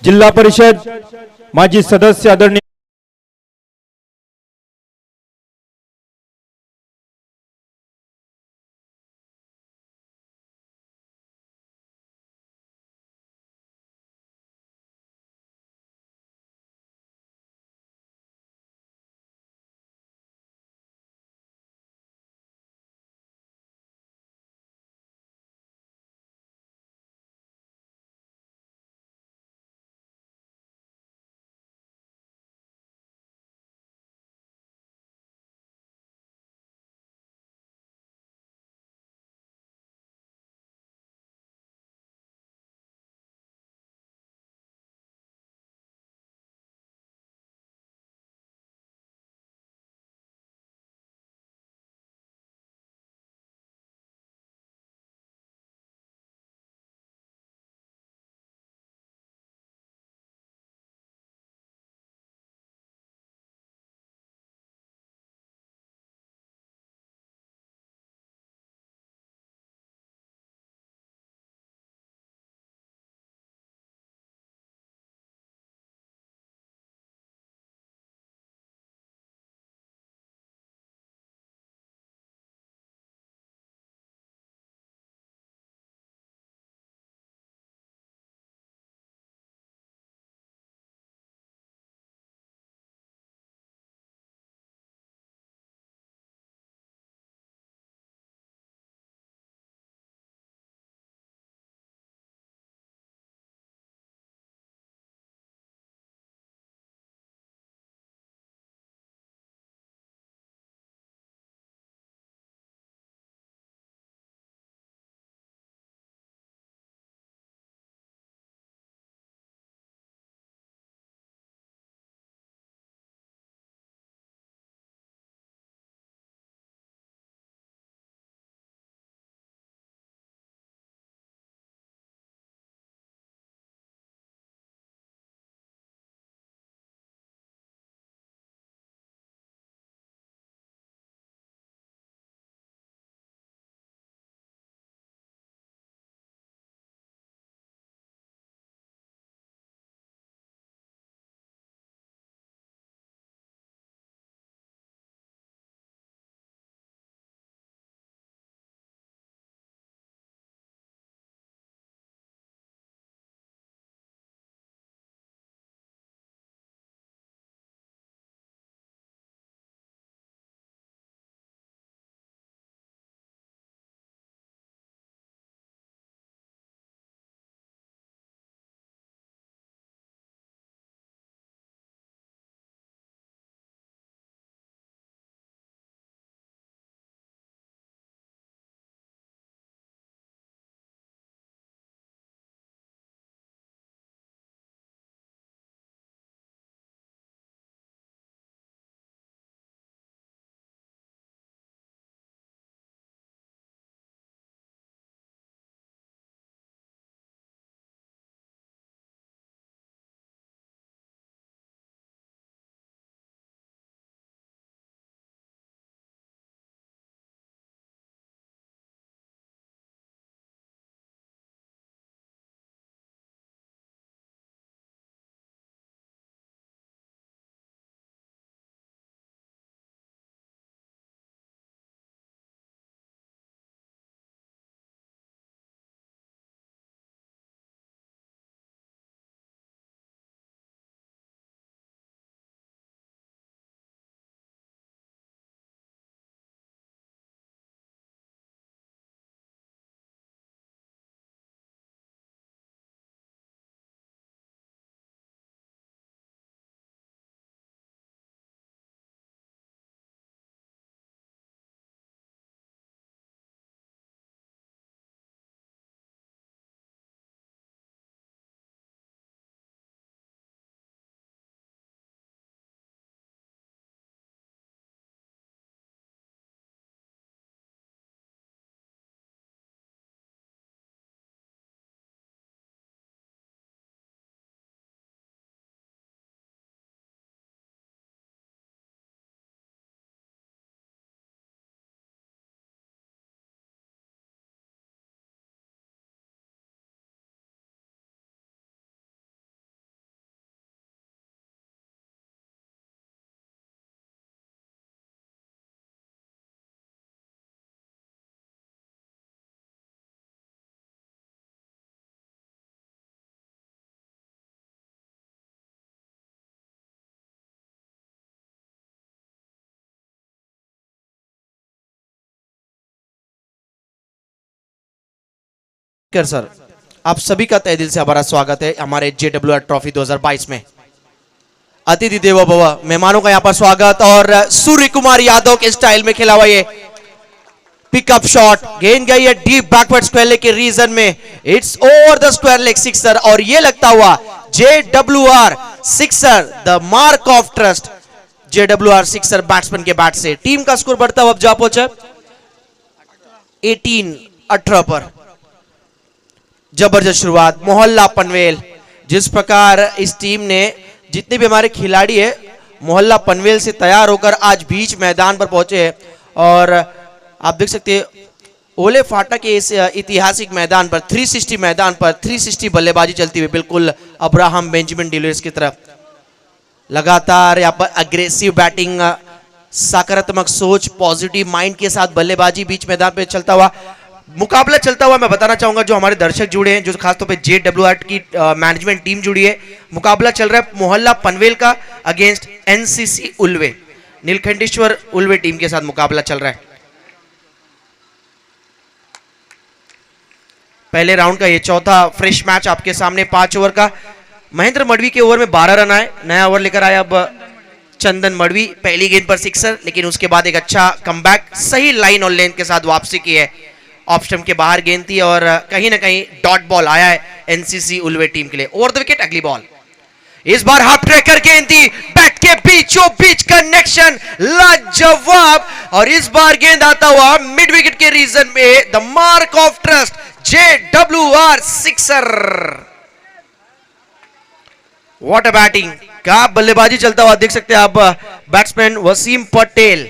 जिल्हा परिषद माजी सदस्य आदरणीय कर सर, आप सभी का तहे दिल से हमारा स्वागत है हमारे JWR ट्रॉफी 2022 में। अतिथि देवो भव, मेहमानों का यहाँ पर स्वागत। और सूर्य कुमार यादव के स्टाइल में खेला हुआ ये पिकअप शॉट, गेंद गई है डीप बैकवर्ड स्क्वायर लेग के रीजन में, it's over the square leg sixer. और ये लगता हुआ JWR sixer, the mark of trust. JWR sixer batsman के बैट से टीम का स्कोर बढ़ता हुआ अब जा पहुंचा 18 पर। जबरदस्त शुरुआत मोहल्ला पनवेल। जिस प्रकार इस टीम ने, जितने भी हमारे खिलाड़ी है मोहल्ला पनवेल से तैयार होकर आज बीच मैदान पर पहुंचे हैं। और आप देख सकते हैं ओले फाटा के इस ऐतिहासिक मैदान पर 360 मैदान पर 360 बल्लेबाजी चलती हुई बिल्कुल अब्राहम बेंजामिन डिविलियर्स की तरफ। लगातार यहाँ पर अग्रेसिव बैटिंग, सकारात्मक सोच, पॉजिटिव माइंड के साथ बल्लेबाजी बीच मैदान पे चलता हुआ मुकाबला चलता हुआ मैं बताना चाहूंगा जो हमारे दर्शक जुड़े हैं, जो खासतौर पे JWR की मैनेजमेंट टीम जुड़ी है। मुकाबला चल रहा है मोहल्ला पनवेल का अगेंस्ट NCC उल्वे, नीलकंठेश्वर उल्वे टीम के साथ मुकाबला चल रहा है। पहले राउंड का ये चौथा फ्रेश मैच आपके सामने 5 ओवर का। महेंद्र मडवी के ओवर में 12 रन आए, नया ओवर लेकर आया अब चंदन मडवी। पहली गेंद पर सिक्सर, लेकिन उसके बाद एक अच्छा कमबैक, सही लाइन और लेंथ के साथ वापसी की है। ऑफ स्टंप के बाहर गेंद थी और कहीं ना कहीं डॉट बॉल आया है NCC उल्वे टीम के लिए। ओवर द विकेट अगली बॉल, इस बार हाफ ट्रैकर गेंद थी, बैट के बीचों बीच कनेक्शन, लाजवाब। और इस बार गेंद आता हुआ मिड विकेट के रीजन में, the mark of trust JWR sixer. What a batting, क्या बल्लेबाजी चलता हुआ देख सकते हैं आप। Batsman Wasim Patel,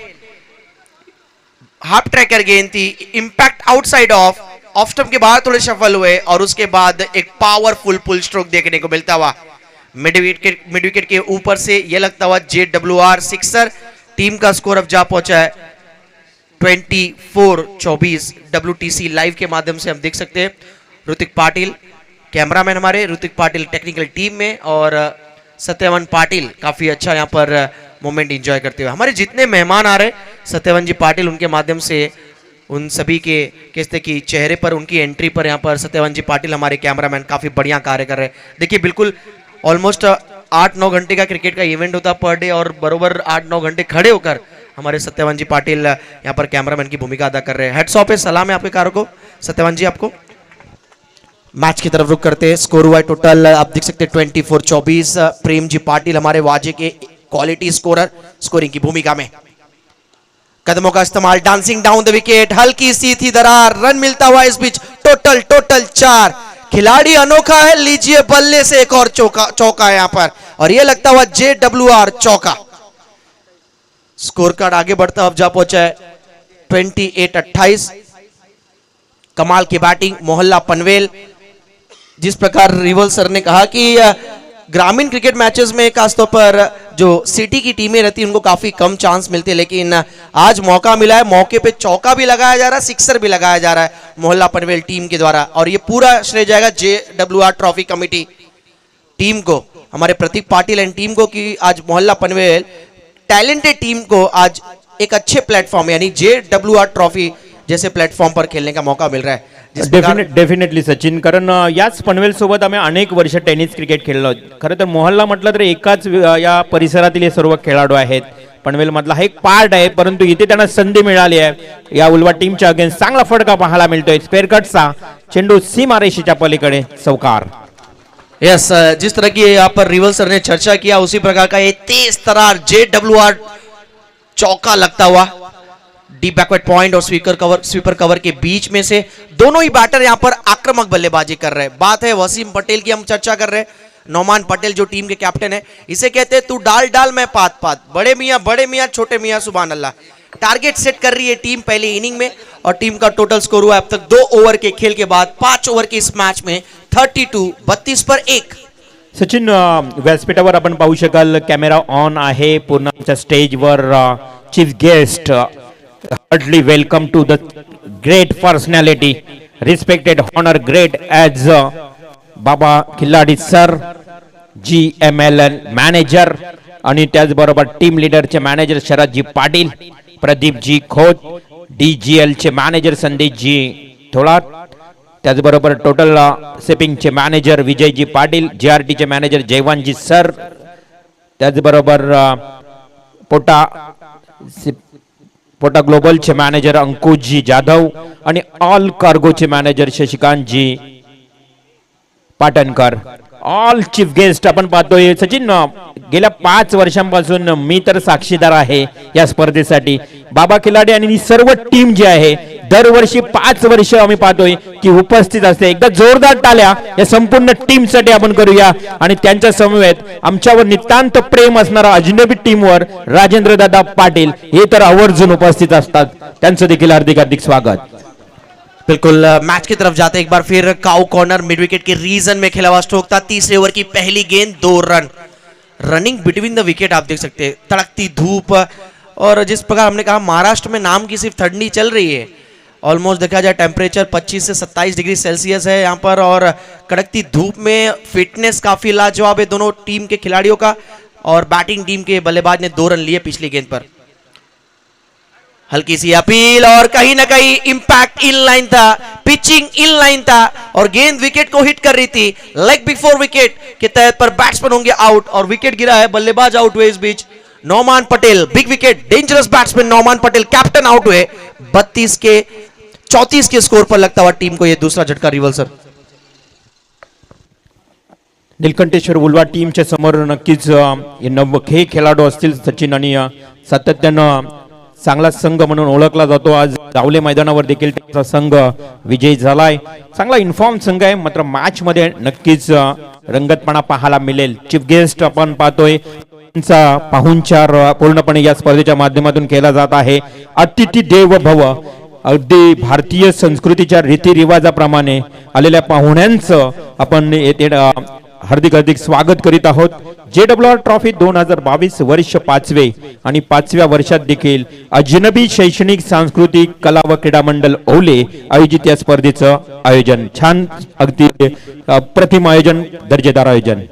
half tracker गेंद थी, इंपैक्ट आउटसाइड ऑफ स्टंप के बाहर थोड़े शफल हुए और उसके बाद एक पावरफुल पुल स्ट्रोक देखने को मिलता हुआ मिड विकेट के ऊपर से। यह लगता हुआ JWR सिक्सर। टीम का स्कोर अब जा पहुंचा है 24-24। WTC लाइव के माध्यम से हम देख सकते हैं। ऋतिक पाटिल कैमरामैन हमारे, ऋतिक पाटिल टेक्निकल टीम में, और सत्यवन पाटिल काफी अच्छा यहाँ पर मोमेंट एंजॉय करते हुए। हमारे जितने मेहमान आ रहे सत्यवन जी पाटिल, उनके माध्यम से उन सभी के कहते कि चेहरे पर उनकी एंट्री पर यहाँ पर सत्यवन जी पाटिल हमारे कैमरामैन काफी बढ़िया कार्य कर रहे हैं। देखिए बिल्कुल ऑलमोस्ट 8-9 घंटे का क्रिकेट का इवेंट होता है पर डे, और बरोबर 8-9 घंटे खड़े होकर हमारे सत्यवन जी पाटिल यहाँ पर कैमरामैन की भूमिका अदा कर रहे हैं। हेड्स ऑफ है, सलाम है आपके कार्य को सत्यवन जी आपको। मैच की तरफ रुक करते हैं। स्कोर हुआ है टोटल आप देख सकते हैं 24-24। प्रेम जी पाटिल हमारे वाजे के क्वालिटी स्कोरर, स्कोरिंग की भूमिका में। कदमों का इस्तेमाल, डांसिंग डाउन द विकेट, हल्की सी थी दरार, रन मिलता हुआ इस बीच टोटल 4। खिलाड़ी अनोखा है, लीजिए बल्ले से एक और चौका है यहाँ पर, और यह लगता हुआ JWR चौका। स्कोर कार्ड आगे बढ़ता अब जा पहुंचा है 28-28। कमाल की बैटिंग मोहल्ला पनवेल। जिस प्रकार रिवल सर ने कहा कि ग्रामीण क्रिकेट मैचेस में खासतौर पर जो सिटी की टीमें रहती हैं उनको काफी कम चांस मिलते हैं, लेकिन आज मौका मिला है, मौके पे चौका भी लगाया जा रहा है, सिक्सर भी लगाया जा रहा है मोहल्ला पनवेल टीम के द्वारा। और ये पूरा श्रेय जाएगा JWR ट्रॉफी कमेटी टीम को, हमारे प्रतीक पाटिल एंड टीम को, कि आज मोहल्ला पनवेल टैलेंटेड टीम को आज एक अच्छे प्लेटफॉर्म यानी JWR ट्रॉफी जैसे प्लॅटफॉर्म पर खेळणे का मौका मिल रहा है। डेफिनेटली सचिन, कारण याच पनवेल सोबत आम्ही अनेक वर्ष टेनिस क्रिकेट खेळलो। खरं तर मोहल्ला म्हटलं तर एकाच या परिसरातील हे सर्व खेळाडू आहेत। पनवेल मधला हा एक पार्ट आहे, परंतु इथे त्यांना संधी मिळाली आहे। या उल्वा टीमच्या अगेन्स्ट चांगला फटका पाहायला मिळतोय। स्क्वेअर कटचा चेंडू सीमारेषेच्या पलीकडे चौकार। यस, जिस तरह की यहाँ पर रिवल सर ने चर्चा किया उसी प्रकार का ये तेज तरार JWR चौका लगता हुआ डीप बैकवर्ड पॉइंट और स्वीपर कवर के बीच में से दोनों ही बैटर यहां पर आक्रामक बल्लेबाजी कर रहे हैं। बात है वसीम पटेल की, हम चर्चा कर रहे हैं। नौमान पटेल जो टीम के कैप्टन है, इसे कहते हैं तू डाल डाल मैं पात पात, बड़े मियां छोटे मियां सुभान अल्लाह। टारगेट सेट कर रही है टीम पहले इनिंग में, और टीम का टोटल स्कोर हुआ अब तक 2 ओवर के खेल के बाद 5 ओवर के इस मैच में 32 पर 1। सचिन, व्यासपीठावर आपण पाहू शकाल कॅमेरा ऑन आहे पूर्ण स्टेजवर। Chief guest, heartly welcome to the great personality, respected honour great as Baba Khilladi sir, GMLN manager आणि त्याचबरोबर टीम लीडरचे मॅनेजर शरदजी पाटील, प्रदीपजी खोत, DGL चे मॅनेजर संदीपजी थोरात, त्याचबरोबर टोटल शिपिंगचे मॅनेजर विजयजी पाटील, JRTचे मॅनेजर जयवानजी सर, त्याचबरोबर पोटा ग्लोबलचे मॅनेजर अंकुशजी जाधव आणि ऑल कार्गोचे manager Shashikantji Patankar. All chief guest आपण पाहतोय. सचिन, गेल्या 5 वर्षांपासून मी तर साक्षीदार आहे या स्पर्धेसाठी. बाबा खिलाडी आणि ही सर्व टीम जी आहे दरवर्षी 5 वर्ष आम्ही पाहतोय की उपस्थित असते. एकदा जोरदार टाळ्या या संपूर्ण टीम साठी आपण करूया. आणि त्यांच्या समवेत आमच्यावर नितांत प्रेम असणारा अजनबी टीमवर राजेंद्र दादा पाटील हे तर आवर्जून उपस्थित असतात. त्यांचं देखील हार्दिक हार्दिक स्वागत. बिल्कुल मैच की तरफ जाते एक बार फिर काउ कॉर्नर मिड विकेट के रीजन में खेला हुआ स्ट्रोक था. तीसरे ओवर की पहली गेंद 2 run. Running between the wicket आप देख सकते हैं. तड़कती धूप और जिस प्रकार हमने कहा महाराष्ट्र में नाम की सिर्फ ठंडी चल रही है. ऑलमोस्ट देखा जाए टेम्परेचर 25 से 27 डिग्री सेल्सियस है यहाँ पर और कड़कती धूप में फिटनेस काफी लाजवाब है दोनों टीम के खिलाड़ियों का. और बैटिंग टीम के बल्लेबाज ने 2 रन लिए पिछली गेंद पर. हल्की सी अपील और कहीं ना कहीं इंपैक्ट इन लाइन था, पिचिंग इन लाइन था और गेंद विकेट को हिट कर रही थी. लेग बिफोर विकेट के तहत पर बैट्समैन होंगे आउट और विकेट गिरा है. बल्लेबाज आउट हुए इस बीच. Nauman Patel big wicket dangerous batsman Nauman Patel captain out हुए. 34 के स्कोर पर लगता हुआ टीम को यह दूसरा झटका रिवर्सल. निलकंठेश्वर उलवा टीमच्या समोर नक्कीच हे नवखे खेळाडू असतील सचिन आणि सातत्यानं चांगला संघ म्हणून ओळखला जातो. आज जावले मैदानावर देखील त्यांचा संघ विजयी झालाय. चांगला इन्फॉर्म संघ आहे. मात्र मॅच मध्ये नक्कीच रंगतपणा पाहायला मिळेल. चीफ गेस्ट आपण पाहतोय त्यांचा पाहुणचार पूर्णपणे या स्पर्धेच्या माध्यमातून केला जात आहे. अतिथी देव भव, अगदी भारतीय संस्कृतीच्या रीतिरिवाजाप्रमाणे आलेल्या पाहुण्यांचं आपण येथे हार्दिक हार्दिक स्वागत करीत आहोत. JWR ट्रॉफी 2022 वर्ष 5वे आणि 5व्या वर्षात देखील अजनबी शैक्षणिक सांस्कृतिक कला व क्रीडा मंडळ ओले आयोजित या स्पर्धेचं आयोजन. छान, अगदी प्रतिम आयोजन, दर्जेदार आयोजन.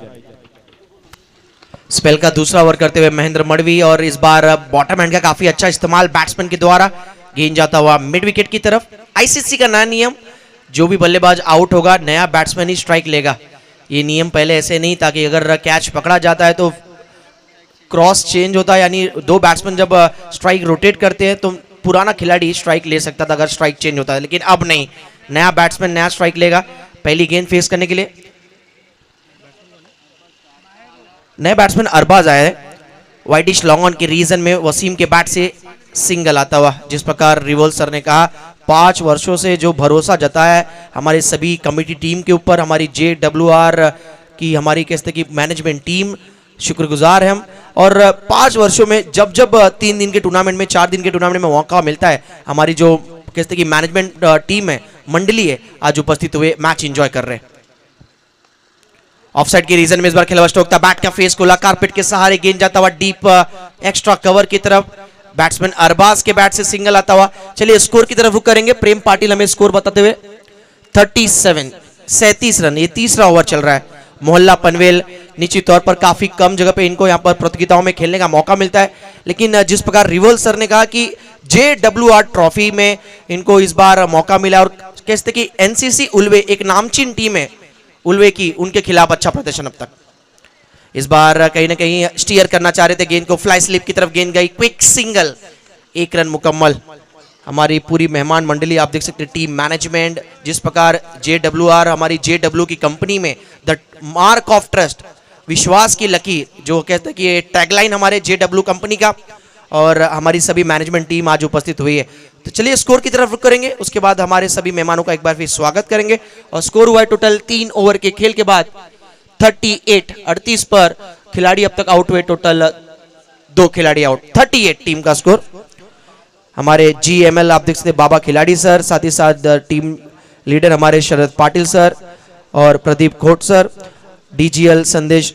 स्पेल का दूसरा ओवर करते हुए महेंद्र मड़वी और इस बार बॉटम हैंड का काफी अच्छा इस्तेमाल बैट्समैन के द्वारा. गेंद जाता हुआ मिड विकेट की तरफ. ICC का नया नियम, जो भी बल्लेबाज आउट होगा नया बैट्समैन ही स्ट्राइक लेगा. ये नियम पहले ऐसे नहीं था कि अगर कैच पकड़ा जाता है तो क्रॉस चेंज होता है, यानी 2 बैट्समैन जब स्ट्राइक रोटेट करते हैं तो पुराना खिलाड़ी स्ट्राइक ले सकता था अगर स्ट्राइक चेंज होता है. लेकिन अब नहीं, नया बैट्समैन नया स्ट्राइक लेगा पहली गेंद फेस करने के लिए. नए बैट्समैन अरबाज आए. वाइटिश लॉन्ग ऑन के रीजन में वसीम के बैट से सिंगल आता हुआ. जिस प्रकार रिवोल सर ने कहा 5 वर्षों से जो भरोसा जताया है हमारे सभी कमेटी टीम के ऊपर, हमारी JWR की हमारी कहते की मैनेजमेंट टीम शुक्रगुजार है हम. और 5 वर्षों में जब 3 दिन के टूर्नामेंट में 4 दिन के टूर्नामेंट में मौका मिलता है हमारी जो कहते की मैनेजमेंट टीम है, मंडली है, आज उपस्थित हुए मैच एंजॉय कर रहे हैं. ऑफसाइड के रीजन में इस बार खेला स्ट्रोक था. बैट का फेस खोला, कारपेट के सहारे गेंद जाता हुआ डीप एक्स्ट्रा कवर की तरफ. बैट्समैन अरबाज के बैट से सिंगल आता हुआ. चलिए स्कोर की तरफ रुक करेंगे. प्रेम पाटिल हमें स्कोर बताते हुए 37 रन. ये तीसरा ओवर चल रहा है. मोहल्ला पनवेल निश्चित तौर पर काफी कम जगह पे इनको यहाँ पर प्रतियोगिताओं में खेलने का मौका मिलता है. लेकिन जिस प्रकार रिवोल सर ने कहा कि JWR ट्रॉफी में इनको इस बार मौका मिला और कहते कि NCC उल्वे एक नामचीन टीम है उल्वे की, उनके खिलाफ अच्छा प्रदर्शन अब तक. इस बार कहीं ना कहीं स्टीयर करना चाह रहे थे गेंद को. फ्लाई स्लिप की तरफ गेंद गई. Quick single. 1 रन मुकम्मल. हमारी पूरी मेहमान मंडली आप देख सकते हैं, टीम मैनेजमेंट, जिस प्रकार JWR हमारी JW की कंपनी में द मार्क ऑफ ट्रस्ट, विश्वास की लकीर, जो कहते हैं कि ये टैगलाइन हमारे JW कंपनी का, और हमारी सभी मैनेजमेंट टीम आज उपस्थित हुई है. तो चलिए स्कोर की तरफ रुक करेंगे. उसके बाद हमारे सभी मेहमानों का एक बार फिर स्वागत करेंगे. और स्कोर हुआ है टोटल 3 ओवर के खेल के बाद 38 पर खिलाड़ी अब तक आउट हुए. टोटल 2 खिलाड़ी आउट. 38 टीम का स्कोर. हमारे GML आप देख सकते हैं बाबा खिलाड़ी सर, साथ ही साथ टीम लीडर हमारे शरद पाटिल सर और प्रदीप खोट सर, DGL संदेश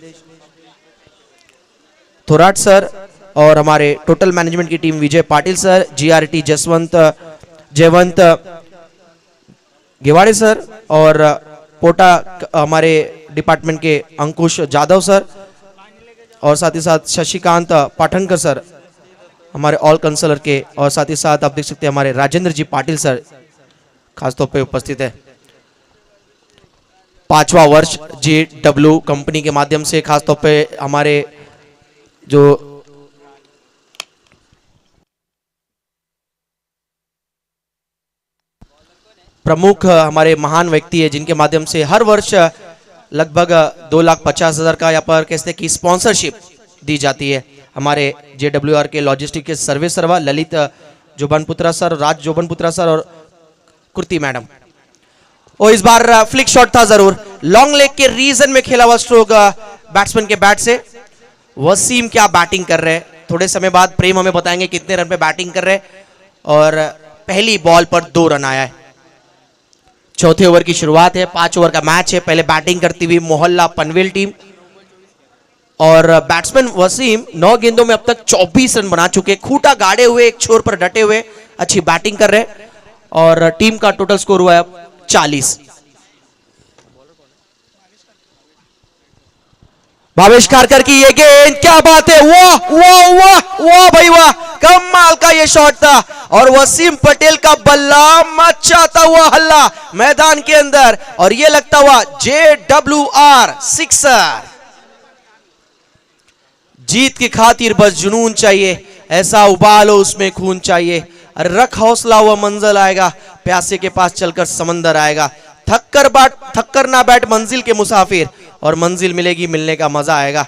थोराट सर, और हमारे टोटल मैनेजमेंट की टीम विजय पाटिल सर, GRT जयवंत गेवाड़े सर, और पोटा हमारे डिपार्टमेंट के अंकुश जाधव सर, और साथ ही साथ शशिकांत पाठनकर सर हमारे ऑल कंसलर के, और साथ ही साथ आप देख सकते हैं हमारे राजेंद्र जी पाटिल सर खासतौर पे उपस्थित है. 5वां वर्ष JW कंपनी के माध्यम से, खासतौर पे हमारे जो प्रमुख हमारे महान व्यक्ति है, जिनके माध्यम से हर वर्ष लगभग 2,50,000 का यहाँ पर कहते हैं कि स्पॉन्सरशिप दी जाती है। हमारे JWR के लॉजिस्टिक के सर्वे सर्वा ललित जोबनपुत्रा सर, राज जोबनपुत्रा सर और कुर्ती मैडम। और इस बार फ्लिक शॉट था जरूर, लॉन्ग लेग के रीजन में खेला हुआ स्ट्रोक बैट्समैन के बैट से। वसीम क्या बैटिंग कर रहे हैं, थोड़े समय बाद प्रेम हमें बताएंगे कितने रन पे बैटिंग कर रहे हैं। और पहली बॉल पर 2 रन आया है। चौथे ओवर की शुरुआत है, 5 ओवर का मैच है। पहले बैटिंग करती हुई मोहल्ला पनवेल टीम और बैट्समैन वसीम 9 गेंदों में अब तक 24 रन बना चुके, खूंटा गाड़े हुए, एक छोर पर डटे हुए अच्छी बैटिंग कर रहे हैं। और टीम का टोटल स्कोर हुआ है 40। भावेश खारकर की ये गेंद, क्या बात है, वाह वाह वाह वाह भाई वाह, कमाल का ये शॉट था। और वसीम पटेल का बल्ला, मचाता हुआ हल्ला मैदान के अंदर, और ये लगता हुआ JWR सिक्सर। जीत की खातिर बस जुनून चाहिए, ऐसा उबालो उसमें खून चाहिए। रख हौसला, हुआ मंजिल आएगा, प्यासे के पास चलकर समंदर आएगा। थक्कर ना बैठ मंजिल के मुसाफिर, और मंजिल मिलेगी, मिलने का मजा आएगा।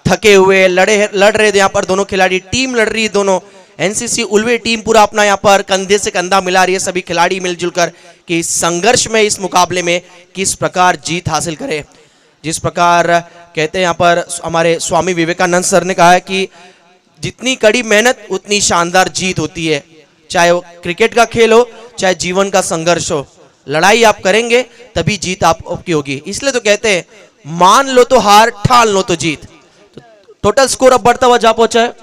थके हुए लड़ रहे थे यहाँ पर दोनों खिलाड़ी, टीम लड़ रही है दोनों। NCC उल्वे टीम पूरा अपना यहाँ पर कंधे से कंधा मिला रही है, सभी खिलाड़ी मिलजुल कर कि इस संघर्ष में, इस मुकाबले में किस प्रकार जीत हासिल करे। जिस प्रकार कहते हैं यहाँ पर हमारे स्वामी विवेकानंद सर ने कहा है कि जितनी कड़ी मेहनत उतनी शानदार जीत होती है। चाहे वो क्रिकेट का खेल हो, चाहे जीवन का संघर्ष हो, लड़ाई आप करेंगे तभी जीत आपकी होगी। इसलिए तो कहते हैं मान लो तो हार, ठान लो तो जीत। तो टोटल स्कोर अब बढ़ता हुआ जा पहुंचा है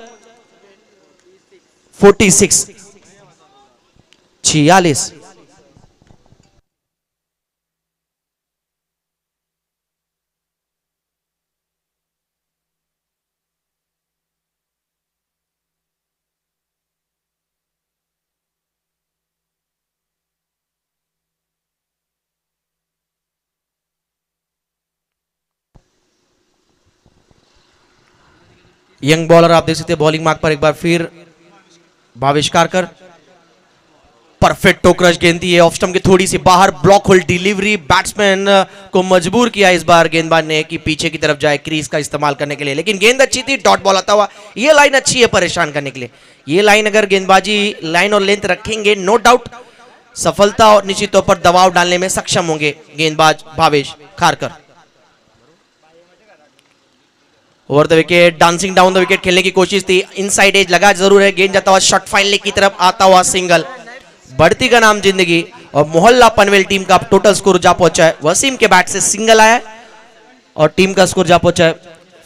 46। यंग बॉलर आप देख सकते हैं बॉलिंग मार्क पर एक बार फिर भावेश खारकर। परफेक्ट टोक्रच गेंद थी, ऑफ स्टंप के थोड़ी सी बाहर, ब्लॉक होल डिलीवरी, बैट्समैन को मजबूर किया इस बार गेंदबाज ने कि पीछे की तरफ जाए क्रीज का इस्तेमाल करने के लिए। लेकिन गेंद अच्छी थी, डॉट बॉल आता हुआ। ये लाइन अच्छी है परेशान करने के लिए। ये लाइन अगर गेंदबाजी लाइन और लेंथ रखेंगे, नो डाउट सफलता और निश्चित तौर पर दबाव डालने में सक्षम होंगे गेंदबाज Bhavesh Kharkar. Over the wicket, dancing down the wicket खेलने की कोशिश थी, इनसाइड एज लगा जरूर है, गेंद जाता हुआ शॉट फाइनल की तरफ आता हुआ सिंगल। बढ़ती का नाम जिंदगी, और मोहल्ला पनवेल टीम का टोटल स्कोर जा पहुंचा है, वसीम के बैट से सिंगल आया है और टीम का स्कोर जा पहुंचा है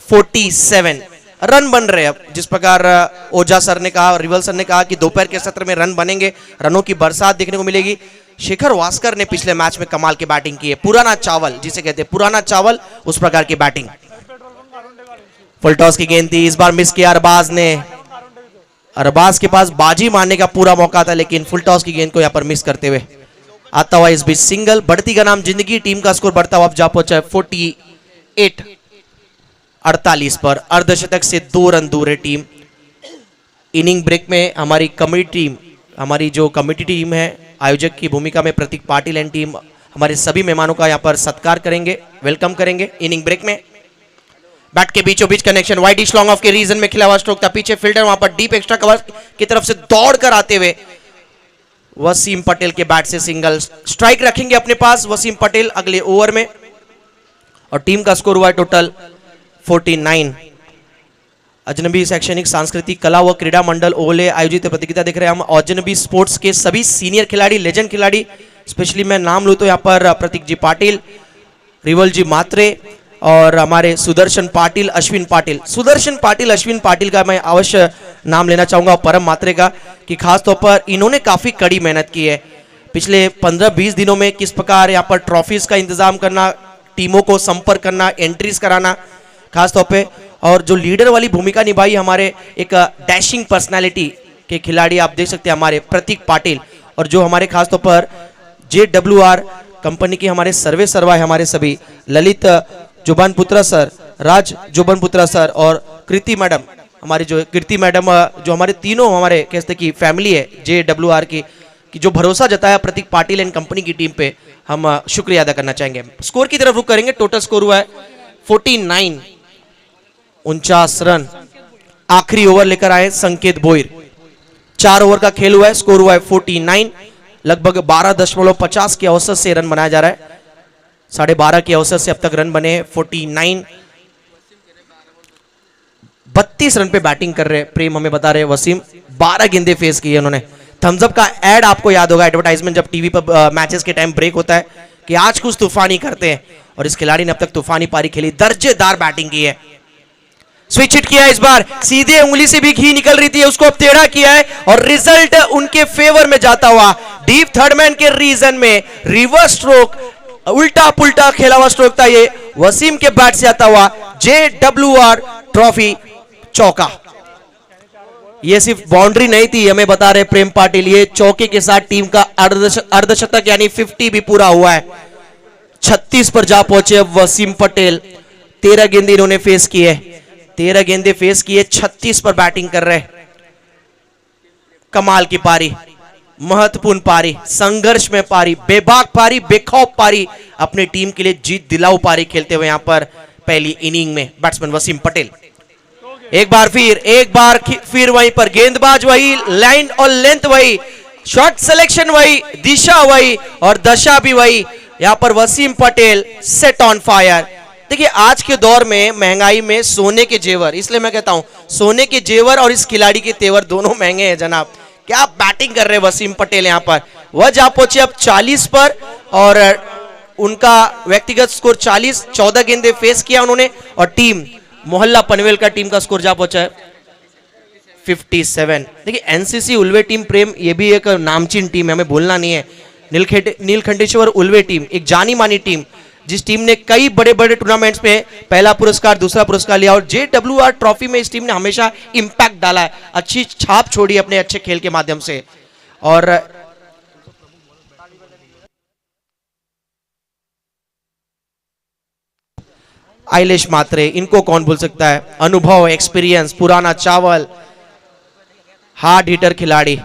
47 रन बन रहे हैं। अब जिस प्रकार ओझा सर ने कहा, रिवल सर ने कहा कि दोपहर के सत्र में रन बनेंगे, रनों की बरसात देखने को मिलेगी। शेखर वास्कर ने पिछले मैच में कमाल की बैटिंग की है, पुराना चावल जिसे कहते हैं, पुराना चावल, उस प्रकार की बैटिंग। फुल टॉस की गेंद थी, इस बार मिस किया अरबाज ने। अरबाज के पास बाजी मारने का पूरा मौका था, लेकिन फुल टॉस की गेंद को यहां पर मिस करते हुए आता हुआ इस बीच सिंगल। बढ़ती का नाम जिंदगी, टीम का स्कोर बढ़ता हुआ अब जा पहुंचा है 48 पर। अर्धशतक से 2 रन दूर है टीम। इनिंग ब्रेक में हमारी कमेटी टीम, हमारी जो कमेटी टीम है, आयोजक की भूमिका में प्रतीक पाटिल एंड टीम हमारे सभी मेहमानों का यहां पर सत्कार करेंगे, वेलकम करेंगे। इनिंग ब्रेक में बैट के बीचों बीच connection, wide dish long off के रीजन में खिला हुआ स्ट्रोक था, पीछे फील्डर वहां पर डीप एक्स्ट्रा कवर की तरफ से दौड़कर आते हुए वसीम पटेल के बैट से सिंगल। स्ट्राइक रखेंगे अपने पास वसीम पटेल अगले ओवर में, और टीम का स्कोर हुआ है टोटल 49। अजनबी शैक्षणिक सांस्कृतिक कला व क्रीड़ा मंडल ओले आयोजित प्रतियोगिता देख रहे हैं हम। अजनबी स्पोर्ट्स के सभी सीनियर खिलाड़ी, लेजेंड खिलाड़ी, स्पेशली मैं नाम लूं तो यहाँ पर प्रतीक जी पाटिल, रिवल जी मात्रे और हमारे सुदर्शन पाटिल, अश्विन पाटिल। सुदर्शन पाटिल, अश्विन पाटिल का मैं अवश्य नाम लेना चाहूंगा, और परम मात्रे का, कि खास तौर पर इन्होंने काफी कड़ी मेहनत की है पिछले 15-20 दिनों में। किस प्रकार यहाँ पर ट्रॉफीज का इंतजाम करना, टीमों को संपर्क करना, एंट्रीज कराना खास तौर पे, और जो लीडर वाली भूमिका निभाई हमारे एक डैशिंग पर्सनालिटी के खिलाड़ी आप देख सकते हैं हमारे प्रतीक पाटिल, और जो हमारे खास तौर पर JWR कंपनी की हमारे सर्वे सर्वा है, हमारे सभी ललित जुबानपुत्रा सर, राज जुबानपुत्रा सर और कृति मैडम, हमारी जो कृति मैडम जो हमारे तीनों हमारे कहते कि फैमिली है JWR की कि जो भरोसा जताया प्रतीक पाटिल एंड कंपनी की टीम पे, हम शुक्रिया अदा करना चाहेंगे। स्कोर की तरफ रुख करेंगे। टोटल स्कोर हुआ है 49, 49 रन। आखिरी ओवर लेकर आए संकेत बोयर। 4 ओवर का खेल हुआ है, स्कोर हुआ है 49। लगभग 12.50 के औसत से रन बनाया जा रहा है। 12.5 के औसत से अब तक रन बने 49। 32 रन पे बैटिंग कर रहे प्रेम, हमें बता रहे वसीम 12 गेंदे फेस की है उन्होंने। थम्स अप का एड आपको याद होगा, एडवर्टाइजमेंट जब टीवी पर मैचेस के टाइम ब्रेक होता है कि आज कुछ तूफानी करते हैं, और इस खिलाड़ी ने अब तक तूफानी पारी खेली, दर्जेदार बैटिंग की है। स्विच हिट किया इस बार, सीधे उंगली से भी घी निकल रही थी, उसको अब टेढ़ा किया है और रिजल्ट उनके फेवर में जाता हुआ। डीप थर्ड मैन के रीजन में रिवर्स स्ट्रोक, उल्टा पुल्टा खेला हुआ स्ट्रोक था ये, वसीम के बैट से आता हुआ JWR ट्रॉफी चौका। ये सिर्फ बाउंड्री नहीं थी, हमें बता रहे प्रेम पाटिल, ये चौके के साथ टीम का अर्धशतक यानी 50 भी पूरा हुआ है। 36 पर जा पहुंचे वसीम पटेल। 13 गेंदे इन्होंने फेस किए, 13 गेंदे फेस किए, 36 पर बैटिंग कर रहे। कमाल की पारी, महत्वपूर्ण पारी, संघर्ष में पारी, बेबाक पारी, बेखौफ पारी, अपनी टीम के लिए जीत दिलाऊ पारी खेलते हुए यहां पर पहली इनिंग में बैट्समैन वसीम पटेल। एक बार फिर वहीं पर गेंदबाज वही, लाइन और लेंथ वही, शॉट सिलेक्शन वही, दिशा वही और दशा भी वही। यहां पर Wasim Patel set on fire. देखिए आज के दौर में महंगाई में सोने के जेवर, इसलिए मैं कहता हूं सोने के जेवर और इस खिलाड़ी के तेवर दोनों महंगे हैं जनाब। क्या बैटिंग कर रहे वसीम पटेल, यहां पर वह जा पहुंचे अब 40 पर और उनका व्यक्तिगत स्कोर 40। 14 गेंदे फेस किया उन्होंने और टीम मोहल्ला पनवेल का टीम का स्कोर जा पहुंचा है 57। देखिए NCC उल्वे टीम प्रेम, ये भी एक नामचीन टीम है, हमें भूलना नहीं है। नीलकंठेश्वर उल्वे टीम एक जानी मानी टीम, जिस टीम ने कई बड़े बड़े टूर्नामेंट्स में पहला पुरस्कार दूसरा पुरस्कार लिया, और JWR ट्रॉफी में इस टीम ने हमेशा इंपैक्ट डाला है, अच्छी छाप छोड़ी अपने अच्छे खेल के माध्यम से। और आइलेश मात्रे, इनको कौन भूल सकता है। अनुभव, एक्सपीरियंस, पुराना चावल, हार्ड हिटर खिलाड़ी।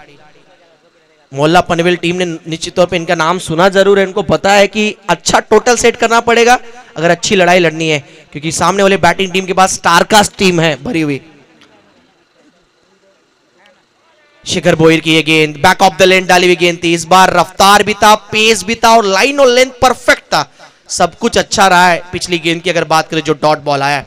मोहल्ला पनवेल टीम ने निश्चित तौर पे इनका नाम सुना जरूर है, इनको पता है कि अच्छा टोटल सेट करना पड़ेगा अगर अच्छी लड़ाई लड़नी है, क्योंकि सामने वाले बैटिंग टीम के पास स्टारकास्ट टीम है भरी हुई। शिखर बोयर की ये गेंद बैक ऑफ द लेन डाली हुई गेंद थी। इस बार रफ्तार भी था, पेस भी था और लाइन और लेंथ परफेक्ट था, सब कुछ अच्छा रहा है। पिछली गेंद की अगर बात करें जो डॉट बॉल आया,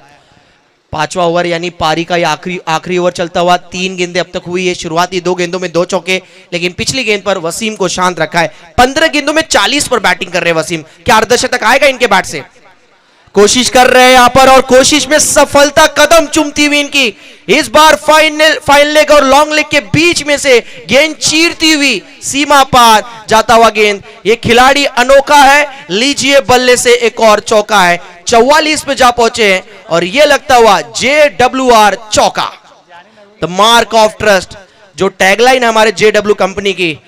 5वां ओवर यानी पारी का आखिरी ओवर चलता हुआ, 3 गेंदें अब तक हुई है। शुरुआती 2 गेंदों में 2 चौके, लेकिन पिछली गेंद पर वसीम को शांत रखा है। 15 गेंदों में 40 पर बैटिंग कर रहे हैं वसीम। क्या अर्धशतक आएगा इनके बैट से? कोशिश कर रहे हैं यहां पर और कोशिश में सफलता कदम चूमती हुई इनकी। इस बार फाइन लेग और लॉन्ग लेग के बीच में से गेंद चीरती हुई सीमा पार जाता हुआ गेंद। ये खिलाड़ी अनोखा है, लीजिए बल्ले से एक और चौका है। 44 पे जा पहुंचे हैं और ये लगता हुआ JWR चौका। द मार्क ऑफ ट्रस्ट, जो टैगलाइन है हमारे JW कंपनी की,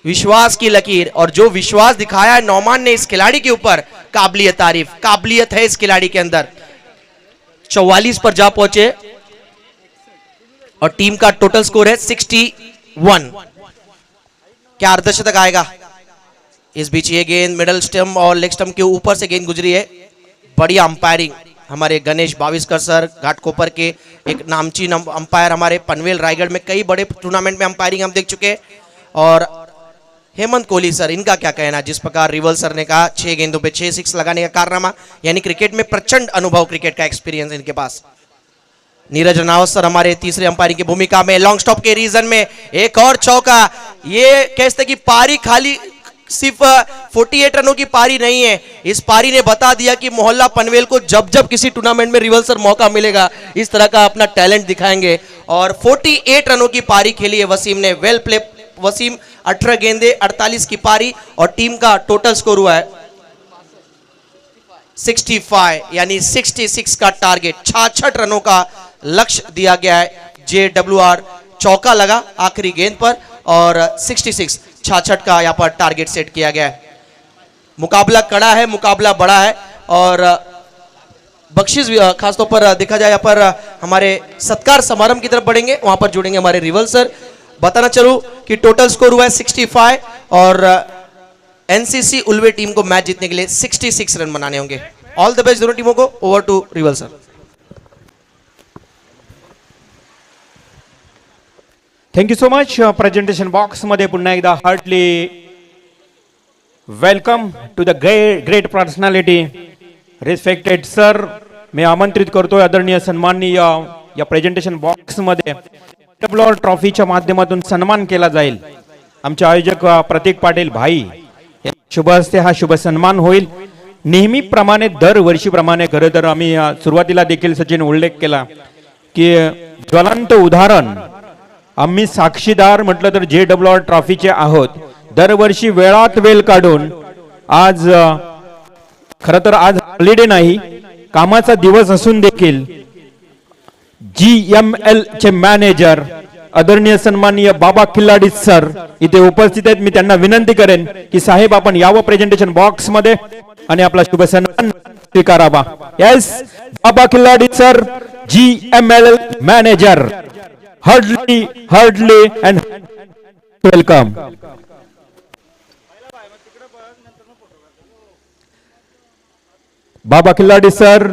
विश्वास की लकीर, और जो विश्वास दिखाया है नौमान ने इस खिलाड़ी के ऊपर, काबिलियत तारीफ, काबिलियत है इस खिलाड़ी के अंदर। 44 पर जा पहुंचे और टीम का टोटल स्कोर है 61। क्या अर्धशतक आएगा? इस बीच ये गेंद मिडल स्टंप और लेग स्टंप के ऊपर से गेंद गुजरी है। बढ़िया अंपायरिंग हमारे गणेश बाविस्कर सर, घाटकोपर के एक नामचीन अंपायर, हमारे पनवेल रायगढ़ में कई बड़े टूर्नामेंट में अंपायरिंग हम देख चुके। और हेमंत कोहली सर, इनका क्या कहना, जिस प्रकार रिवल सर ने कहा 6 गेंदों पे 6 6 लगाने का कारनामा, यानी क्रिकेट में प्रचंड अनुभव, क्रिकेट का एक्सपीरियंस इनके पास। नीरज रनावत सर हमारे तीसरे अंपायरिंग की भूमिका में, लॉन्ग स्टॉप के रीजन में एक और चौका। ये कहते कि पारी खाली सिर्फ 48 रनों की पारी नहीं है, इस पारी ने बता दिया कि मोहल्ला पनवेल को जब जब किसी टूर्नामेंट में रिवल सर मौका मिलेगा इस तरह का अपना टैलेंट दिखाएंगे। और 48 रनों की पारी खेली है वसीम ने, वेल प्ले वसीम। 18 गेंदे 48 की पारी और टीम का टोटल स्कोर हुआ है 65, यानी 66 का टारगेट। 66 रनों का लक्ष्य दिया गया है। JWR चौका लगा आखिरी गेंद पर और 66 का यहां पर टारगेट सेट किया गया है। मुकाबला कड़ा है, मुकाबला बड़ा है और बख्शिश भी खासतौर पर देखा जाए यहाँ पर हमारे सत्कार समारंभ की तरफ बढ़ेंगे, वहां पर जुड़ेंगे हमारे रिवल सर। बताना चलूं कि टोटल स्कोर हुआ है 65 और एनसीसी उल्वे टीम को मैच जीतने के लिए 66 रन बनाने होंगे। ऑल द बेस्ट दोनों टीमों को। Over to rival sir. Thank you so much. Presentation box मध्ये पुन्हा एकदा heartly welcome to the great personality respected sir. मी आमंत्रित करतोय आदरणीय सन्माननीय या प्रेझेंटेशन बॉक्स मध्ये डब्ल्यूआर ट्रॉफीच्या माध्यमातून सन्मान केला जाईल. आमचे आयोजक प्रतीक पाटील भाई शुभ हस्ते हा शुभ सन्मान होईल. नेहमीप्रमाणे दरवर्षीप्रमाणे खरं तर आम्ही सुरुवातीला देखील सचिन उल्लेख केला की ज्वलंत उदाहरण आम्ही साक्षीदार म्हटलं तर JWR ट्रॉफीचे आहोत. दरवर्षी वेळात वेळ काढून आज खरं तर आज हॉलिडे नाही, कामाचा दिवस असून देखील GML चे मॅनेजर आदरणीय सन्माननीय बाबा खिल्लाडी सर इथे उपस्थित आहेत. मी त्यांना विनंती करेन की साहेब आपण यावं प्रेझेंटेशन बॉक्स मध्ये आणि आपला शुभ सन्मान स्वीकारावा. Yes, Baba Khilladi sir GML manager. Heartly and welcome. Baba Khilladi sir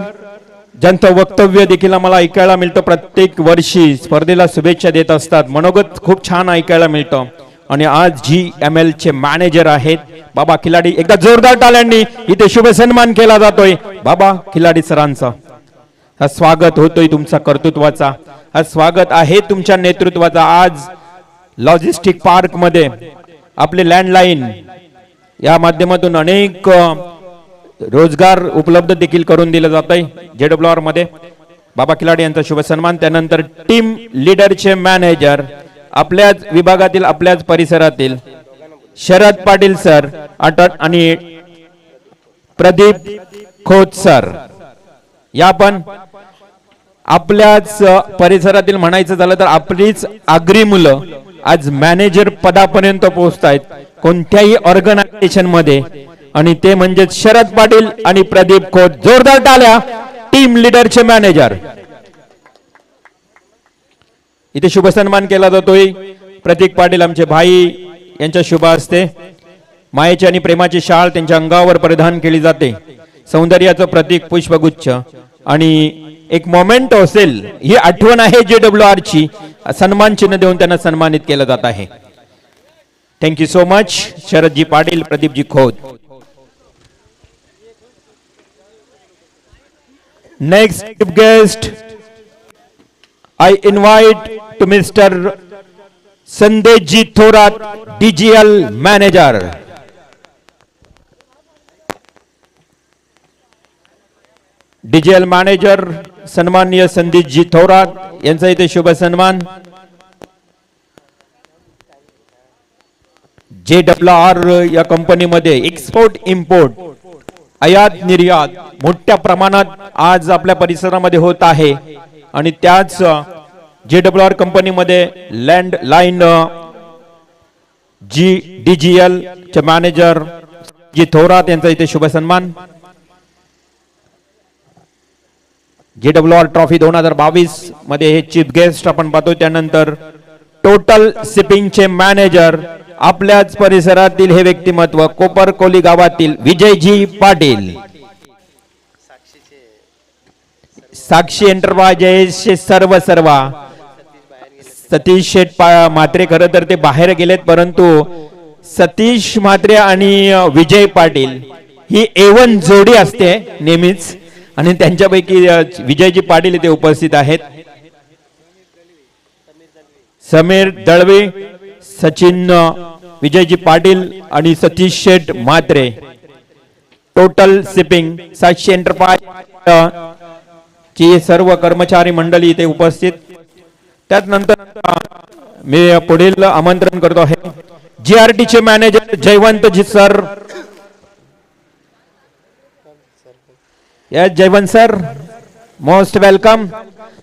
ज्यांचं वक्तव्य देखील आम्हाला ऐकायला मिळतं, प्रत्येक वर्षी स्पर्धेला शुभेच्छा देत असतात. मनोगत खूप छान ऐकायला मिळतं आणि आज GML चे मॅनेजर आहेत बाबा खिलाडी. एकदा जोरदार टाळ्यांनी इथे शुभ सन्मान केला जातोय बाबा खिलाडी सरांचा. हा स्वागत होतोय तुमचा कर्तृत्वाचा, हा स्वागत आहे तुमच्या नेतृत्वाचा. आज लॉजिस्टिक पार्क मध्ये आपले लँडलाईन या माध्यमातून अनेक रोजगार उपलब्ध देखील करून दिलं जात आहे JWR मध्ये. बाबा खिलाडी यांचा शुभ सन्मान. त्यानंतर टीम लीडरचे मॅनेजर आपल्याच विभागातील आपल्याच परिसरातील शरद पाटील सर आणि प्रदीप खोत सर या पण आपल्याच परिसरातील म्हणायचं झालं तर आपलीच आगरी मुलं आज मॅनेजर पदापर्यंत पोहोचतायत कोणत्याही ऑर्गनायझेशन मध्ये, आणि ते म्हणजे शरद पाटील आणि प्रदीप खोत. जोरदार टाळ्या टीम लीडरचे मॅनेजर. इथे शुभ सन्मान केला जातोय प्रतीक पाटील आमचे भाई यांच्या शुभ हस्ते. मायेची आणि प्रेमाची शाल त्यांच्या अंगावर परिधान केली जाते. सौंदर्याचं प्रतीक पुष्पगुच्छ आणि एक मोमेंट असेल ही आठवण आहे JWR ची. सन्मान चिन्ह देऊन त्यांना सन्मानित केलं जात आहे. थँक्यू सो मच शरदजी पाटील, प्रदीपजी Khot. Next guest, I invite to Mr. Sandeshji Thorat, DGL Manager. DGL Manager सन्माननीय संदेशजी थोरात यांचा इथे शुभ सन्मान. JWR या कंपनीमध्ये एक्सपोर्ट इम्पोर्ट आयात निर्यात मोठ्या प्रमाणात आज आपल्या परिसरामध्ये होत आहे आणि त्याच JWR कंपनीमध्ये लँडलाईन DGL चे मॅनेजर जी थोरात यांचा इथे शुभ सन्मान. JWR ट्रॉफी 2022 मध्ये हे चीफ गेस्ट आपण पाहतोय. त्यानंतर टोटल शिपिंगचे मॅनेजर आपल्याच परिसरातील हे व्यक्तिमत्व कोपरकोली गावातील विजयजी पाटील. साक्षी एंटरप्राइजेस सर्व सतीश शेठ म्हात्रे खरं तर ते बाहेर गेलेत, परंतु सतीश म्हात्रे आणि विजय पाटील ही A1 जोडी असते नेहमीच आणि त्यांच्यापैकी विजयजी पाटील इथे उपस्थित आहेत. समीर दळवे, सचिन विजयजी पाटील आणि सतीश शेठ म्हात्रे. टोटल शिपिंग साक्षी एंटरप्राइज ची सर्व कर्मचारी मंडळी इथे उपस्थित. त्यानंतर मी पुढील आमंत्रण करतो आहे GRT चे मॅनेजर जयवंतजी सर. जयवंत सर मोस्ट वेलकम,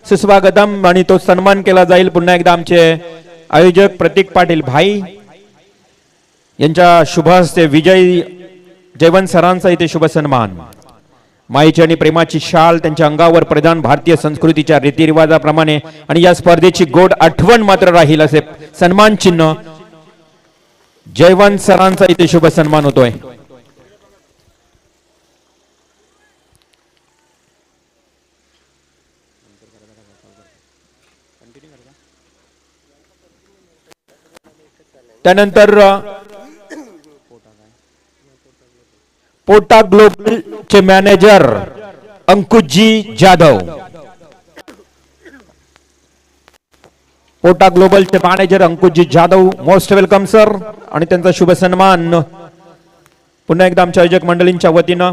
सुस्वागतम. आणि तो सन्मान केला जाईल पुन्हा एकदा आमचे आयोजक प्रतीक पाटील भाई यांच्या शुभ हस्ते. विजय जयवंत सरांचा इथे शुभ सन्मान. मायेची आणि प्रेमाची शाल त्यांच्या अंगावर प्रदान भारतीय संस्कृतीच्या रीतिरिवाजाप्रमाणे आणि या स्पर्धेची गोड आठवण मात्र राहील असे सन्मान चिन्ह जयवंत सरांचा इथे शुभ सन्मान होतोय. त्यानंतर पोटा ग्लोबल चे मॅनेजर अंकुशजी जाधव. पोटा ग्लोबल चे मॅनेजर अंकुशजी जाधव, मोस्ट वेलकम सर. आणि त्यांचा शुभ सन्मान पुन्हा एकदा आमच्या आयोजक मंडळींच्या वतीनं.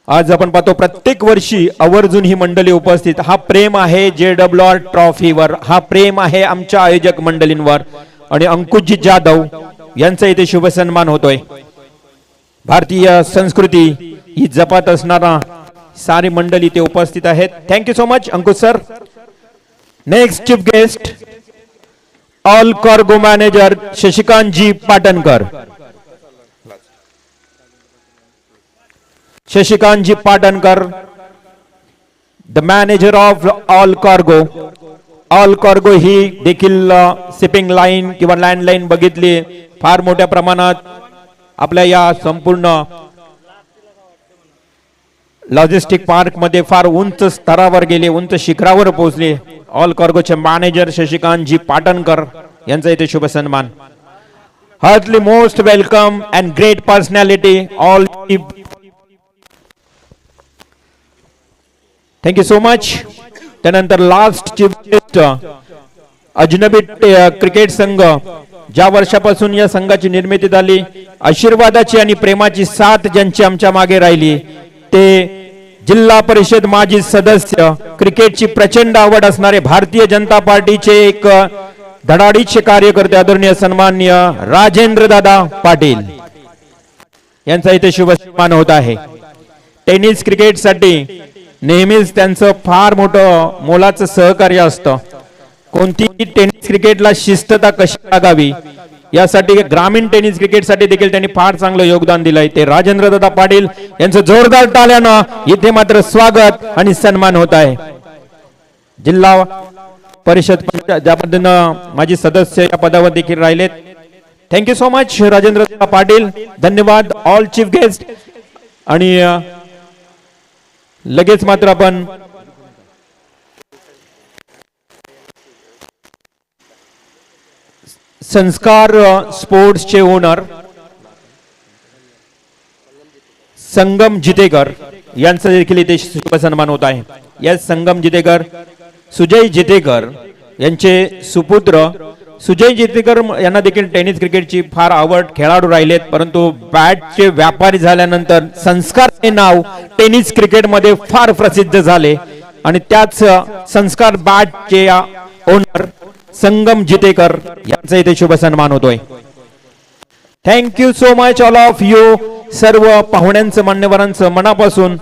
आज आपण पाहतो प्रत्येक वर्षी आवर्जून ही मंडळी उपस्थित. हा प्रेम आहे JWR ट्रॉफीवर, हा प्रेम आहे आमच्या आयोजक मंडळींवर. आणि अंकुशजी जाधव यांचा इथे शुभ सन्मान होतोय. भारतीय संस्कृती ही जपत असणारा सारी मंडळी इथे उपस्थित आहेत. Thank you so much Ankush sir. Next chief guest all cargo manager Shashikantji Patankar. शशिकांतजी Patankar, the manager of all cargo. All cargo ही देखील शिपिंग लाईन किंवा लँडलाईन बघितली फार मोठ्या प्रमाणात आपल्या या संपूर्ण लॉजिस्टिक पार्क मध्ये फार उंच स्तरावर गेले, उंच शिखरावर पोहोचले. ऑल कार्गोचे मॅनेजर शशिकांतजी पाटणकर यांचा इथे शुभ सन्मान. Heartly most welcome and great personality all. Thank you so much. त्यानंतर last chief guest Ajnabi cricket Sangh. ज्या वर्षापासून या संघाची निर्मिती झाली, आशीर्वादाची आणि प्रेमाची साथ ज्यांची आमच्या मागे राहिली ते जिल्हा परिषद माजी सदस्य, क्रिकेटची प्रचंड आवड असणारे भारतीय जनता पार्टीचे एक धडाडीचे कार्यकर्ते आदरणीय सन्माननीय राजेंद्र दादा पाटील यांचा इथे शुभ सन्मान होत आहे. टेनिस क्रिकेटसाठी नेहमीच त्यांचं फार मोठं मोलाचं सहकार्य असतं. कोणतीही टेनिस क्रिकेटला शिस्तता कशी लागावी यासाठी ग्रामीण टेनिस क्रिकेटसाठी देखील त्यांनी फार चांगलं योगदान दिलंय. ते राजेंद्र दादा पाटील यांचं जोरदार टाळ्यानं इथे मात्र स्वागत आणि सन्मान होत आहे. जिल्हा परिषद ज्या पद्धतीनं माजी सदस्य या पदावर देखील राहिलेत. Thank you so much Rajendra Dada Patil. धन्यवाद ऑल चीफ गेस्ट. आणि लगेच मात्र आपण संस्कार स्पोर्ट्सचे ओनर संगम जितेकर यांचा देखील इथे शुभ सन्मान होत आहे. या संगम जितेकर सुजय जितेकर यांचे सुपुत्र सुजय जितेकर यांना देखील टेनिस क्रिकेटची फार आवड, खेळाडू राहिलेत, परंतु बॅटचे व्यापारी झाल्यानंतर संस्कार हे नाव टेनिस क्रिकेटमध्ये फार प्रसिद्ध झाले आणि त्याच संस्कार बॅटचे ओनर संगम जितेकर यांचा इथे शुभ सन्मान होतोय. Thank you so much all of you. सर्व पाहुण्यांचं मान्यवरांचं मनापासून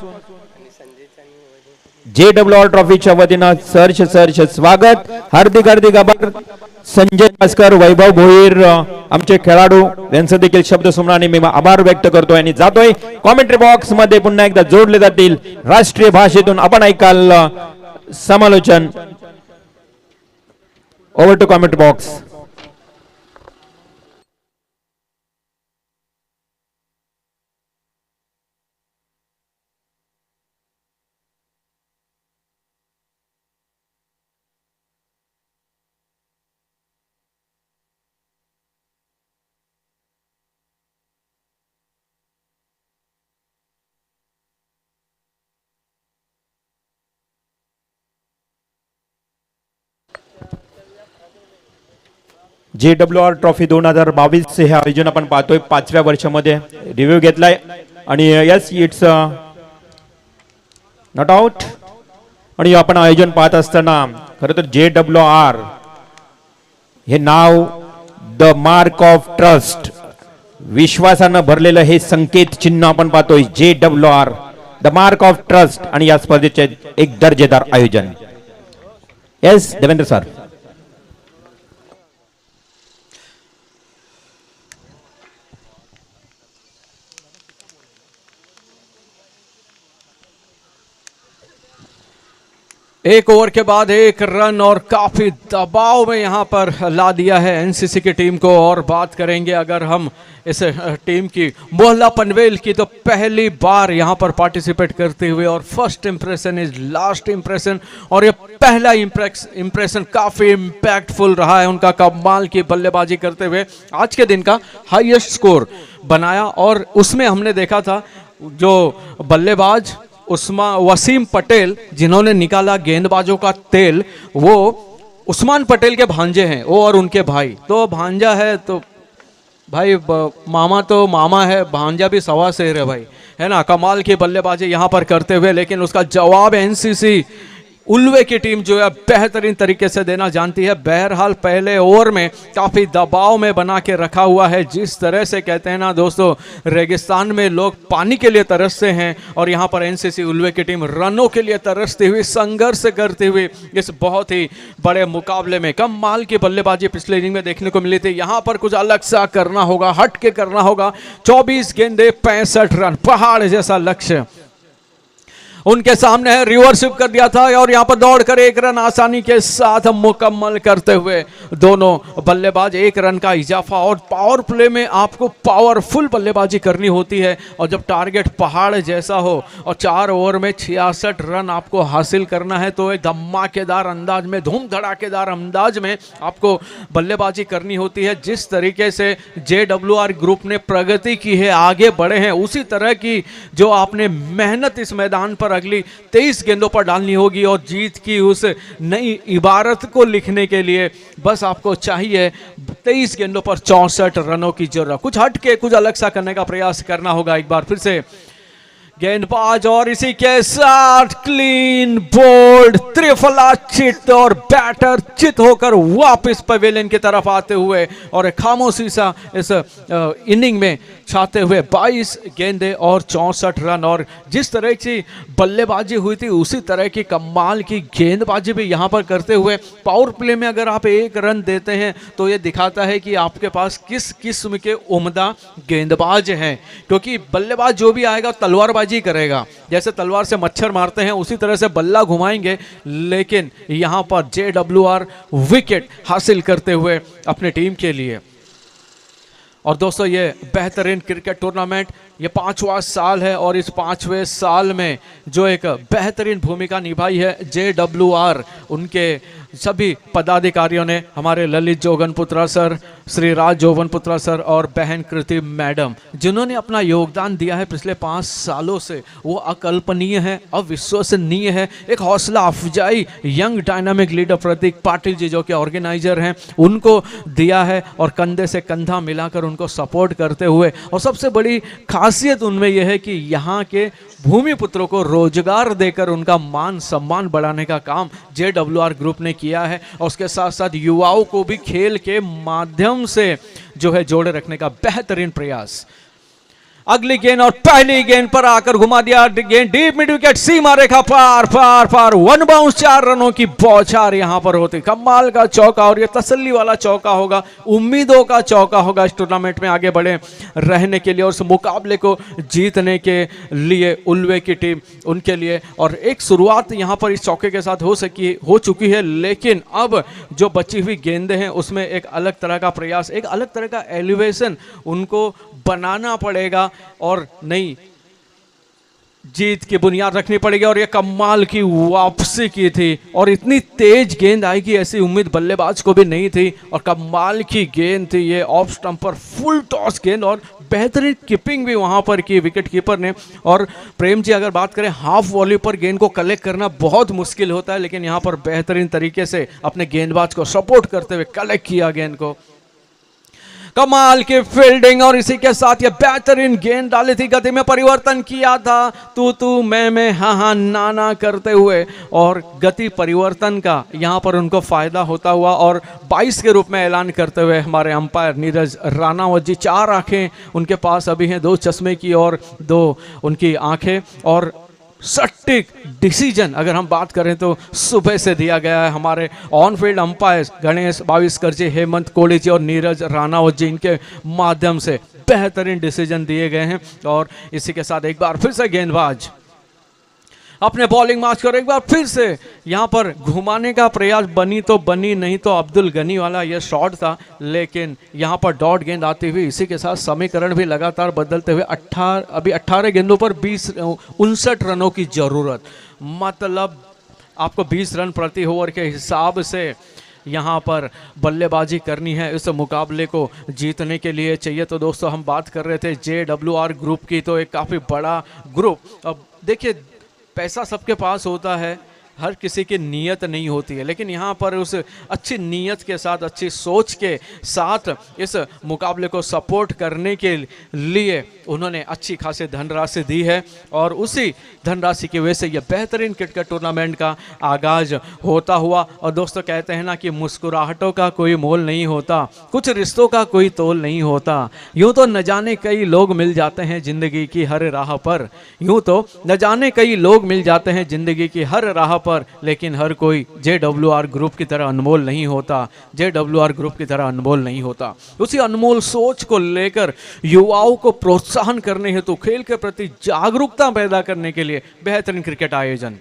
JWR ट्रॉफीच्या वतीनं सहर्ष स्वागत. हार्दिक आभार. संजय भास्कर, वैभव भोईर आमचे खेळाडू यांचं देखील शब्द सुमनाने मी आभार व्यक्त करतोय आणि जातोय. कॉमेंट्री बॉक्स मध्ये पुन्हा एकदा जोडले जातील राष्ट्रीय भाषेतून. आपण ऐकाल समालोचन. Over to commentary box. JWR trophy 2022 हे आयोजन आपण पाहतोय 5व्या वर्षामध्ये रिव्ह्यू घेतलाय आणि यस इट्स नॉट आउट. आणि आपण आयोजन पाहत असताना खरं तर JWR हे नाव द मार्क ऑफ ट्रस्ट, विश्वासानं भरलेलं हे संकेत चिन्ह आपण पाहतोय. JWR the mark of trust आणि या स्पर्धेचे एक दर्जेदार आयोजन. Yes Devendra sir. एक ओवर के बाद एक रन और काफी दबाव में यहाँ पर ला दिया है एनसीसी की टीम को। और बात करेंगे अगर हम इस टीम की मोहल्ला पनवेल की, तो पहली बार यहाँ पर पार्टिसिपेट करते हुए और first impression is last impression, और ये पहला इंप्रेशन काफी इम्पैक्टफुल रहा है उनका। कमाल की बल्लेबाजी करते हुए आज के दिन का हाईएस्ट स्कोर बनाया। और उसमें हमने देखा था जो बल्लेबाज वसीम पटेल जिन्होंने निकाला गेंदबाजों का तेल, वो उस्मान पटेल के भांजे हैं, वो और उनके भाई। तो भांजा है तो भाई मामा तो मामा है, भांजा भी सवा शेर है भाई, है ना। कमाल की बल्लेबाजी यहाँ पर करते हुए, लेकिन उसका जवाब एनसीसी उल्वे की टीम जो है बेहतरीन तरीके से देना जानती है। बहरहाल पहले ओवर में काफ़ी दबाव में बना के रखा हुआ है। जिस तरह से कहते हैं ना दोस्तों, रेगिस्तान में लोग पानी के लिए तरसते हैं, और यहाँ पर एनसीसी उल्वे की टीम रनों के लिए तरसती हुई, संघर्ष करती हुई इस बहुत ही बड़े मुकाबले में कमाल की बल्लेबाजी पिछले इनिंग में देखने को मिली थी। यहाँ पर कुछ अलग सा करना होगा, हट के करना होगा। 24 गेंदे 65 रन, पहाड़ जैसा लक्ष्य उनके सामने है। रिवर्सिप कर दिया था और यहां पर दौड़कर एक रन आसानी के साथ मुकम्मल करते हुए दोनों बल्लेबाज, एक रन का इजाफा। और पावर प्ले में आपको पावरफुल बल्लेबाजी करनी होती है, और जब टारगेट पहाड़ जैसा हो और 4 ओवर में 66 रन आपको हासिल करना है, तो एक धमाकेदार अंदाज में, धूम धड़ाकेदार अंदाज में आपको बल्लेबाजी करनी होती है। जिस तरीके से JWR ग्रुप ने प्रगति की है, आगे बढ़े हैं, उसी तरह की जो आपने मेहनत इस मैदान पर अगली 23 गेंदों पर डालनी होगी। और जीत की उस नई इबारत को लिखने के लिए बस आपको चाहिए 23 गेंदों पर 64 रनों की जरूरत। कुछ हट के, कुछ अलग सा करने का प्रयास करना होगा। एक बार फिर से गेंदबाज, और इसी के साथ क्लीन बोल्ड त्रिफला चित, और बैटर चित होकर वापस पवेलियन की तरफ आते हुए और खामोशी सा इस इनिंग में छाते हुए 22 गेंदे और 64 रन। और जिस तरह की बल्लेबाजी हुई थी, उसी तरह की कमाल की गेंदबाजी भी यहाँ पर करते हुए। पावर प्ले में अगर आप एक रन देते हैं, तो ये दिखाता है कि आपके पास किस किस्म के उम्दा गेंदबाज हैं, क्योंकि बल्लेबाज जो भी आएगा तलवारबाजी करेगा। जैसे तलवार से मच्छर मारते हैं, उसी तरह से बल्ला घुमाएंगे। लेकिन यहाँ पर JWR विकेट हासिल करते हुए अपनी टीम के लिए। और दोस्तों, ये बेहतरीन क्रिकेट टूर्नामेंट ये 5वां साल है, और इस 5वें साल में जो एक बेहतरीन भूमिका निभाई है JWR, उनके सभी पदाधिकारियों ने, हमारे ललित जोगनपुत्रा सर, श्री राज जोगनपुत्रा सर और बहन कृति मैडम, जिन्होंने अपना योगदान दिया है पिछले 5 सालों से, वो अकल्पनीय है, अविश्वसनीय है। एक हौसला अफजाई यंग डायनामिक लीडर प्रतीक पाटिल जी, जो कि ऑर्गेनाइजर हैं, उनको दिया है, और कंधे से कंधा मिलाकर उनको सपोर्ट करते हुए। और सबसे बड़ी खासियत उनमें यह है कि यहाँ के भूमिपुत्रों को रोजगार देकर उनका मान सम्मान बढ़ाने का काम JWR ग्रुप ने किया है, और उसके साथ साथ युवाओं को भी खेल के माध्यम से जो है जोड़े रखने का बेहतरीन प्रयास। अगली गेंद, और पहली गेंद पर आकर घुमा दिया गेंद डीप मिड विकेट, सीमा रेखा पार पार पार, 1 बाउंस, 4 रनों की बौछार यहां पर होती। कमाल का चौका, और ये तसल्ली वाला चौका होगा, उम्मीदों का चौका होगा इस टूर्नामेंट में आगे बढ़े रहने के लिए और उस मुकाबले को जीतने के लिए उल्वे की टीम उनके लिए। और एक शुरुआत यहां पर इस चौके के साथ हो चुकी है, लेकिन अब जो बची हुई गेंदें हैं उसमें एक अलग तरह का प्रयास, एक अलग तरह का एलिवेशन उनको बनाना पड़ेगा, और नई जीत की बुनियाद रखनी पड़ेगी। और ये कमाल की वापसी की थी, और इतनी तेज गेंद आएगी ऐसी उम्मीद बल्लेबाज को भी नहीं थी, और कमाल की गेंद थी ये ऑफ स्टंप पर, फुल टॉस गेंद, और बेहतरीन कीपिंग भी वहां पर की विकेट कीपर ने। और प्रेम जी, अगर बात करें हाफ वॉली पर गेंद को कलेक्ट करना बहुत मुश्किल होता है, लेकिन यहाँ पर बेहतरीन तरीके से अपने गेंदबाज को सपोर्ट करते हुए कलेक्ट किया गेंद को। कमाल की फील्डिंग, और इसी के साथ ये बेहतरीन गेंद डाली थी, गति में परिवर्तन किया था, तू मैं हाँ ना ना करते हुए, और गति परिवर्तन का यहाँ पर उनको फायदा होता हुआ, और 22 के रूप में ऐलान करते हुए हमारे अंपायर नीरज राणावत जी, 4 आंखें उनके पास अभी हैं, 2 चश्मे की और 2 उनकी आंखें, और सटीक डिसीजन अगर हम बात करें तो सुबह से दिया गया है हमारे on field umpire Ganesh Baviskar ji, Hemant Kohli ji और नीरज राणावत जी, इनके माध्यम से बेहतरीन डिसीजन दिए गए हैं। और इसी के साथ एक बार फिर से गेंदबाज अपने बॉलिंग मार्च को एक बार फिर से यहाँ पर घुमाने का प्रयास, बनी तो बनी, नहीं तो अब्दुल गनी वाला यह शॉट था, लेकिन यहाँ पर डॉट गेंद आती हुई इसी के साथ समीकरण भी लगातार बदलते हुए 18 गेंदों पर 59 रनों की जरूरत, मतलब आपको 20 रन प्रति ओवर के हिसाब से यहाँ पर बल्लेबाजी करनी है इस मुकाबले को जीतने के लिए चाहिए। तो दोस्तों हम बात कर रहे थे JWR ग्रुप की, तो एक काफ़ी बड़ा ग्रुप। अब देखिए पैसा सबके पास होता है, हर किसी की नीयत नहीं होती है, लेकिन यहाँ पर उस अच्छी नीयत के साथ, अच्छी सोच के साथ इस मुकाबले को सपोर्ट करने के लिए उन्होंने अच्छी खासी धनराशि दी है और उसी धनराशि की वजह से यह बेहतरीन क्रिकेट टूर्नामेंट का आगाज होता हुआ। और दोस्तों कहते हैं ना कि मुस्कुराहटों का कोई मोल नहीं होता, कुछ रिश्तों का कोई तोल नहीं होता। यूँ तो न जाने कई लोग मिल जाते हैं ज़िंदगी की हर राह पर, यूँ तो न जाने कई लोग मिल जाते हैं ज़िंदगी की हर राह पर, लेकिन हर कोई JWR ग्रुप की तरह अनमोल नहीं होता, JWR ग्रुप की तरह अनमोल नहीं होता। उसी अनमोल सोच को लेकर युवाओं को प्रोत्साहन करने हेतु, खेल के प्रति जागरूकता पैदा करने के लिए बेहतरीन क्रिकेट आयोजन,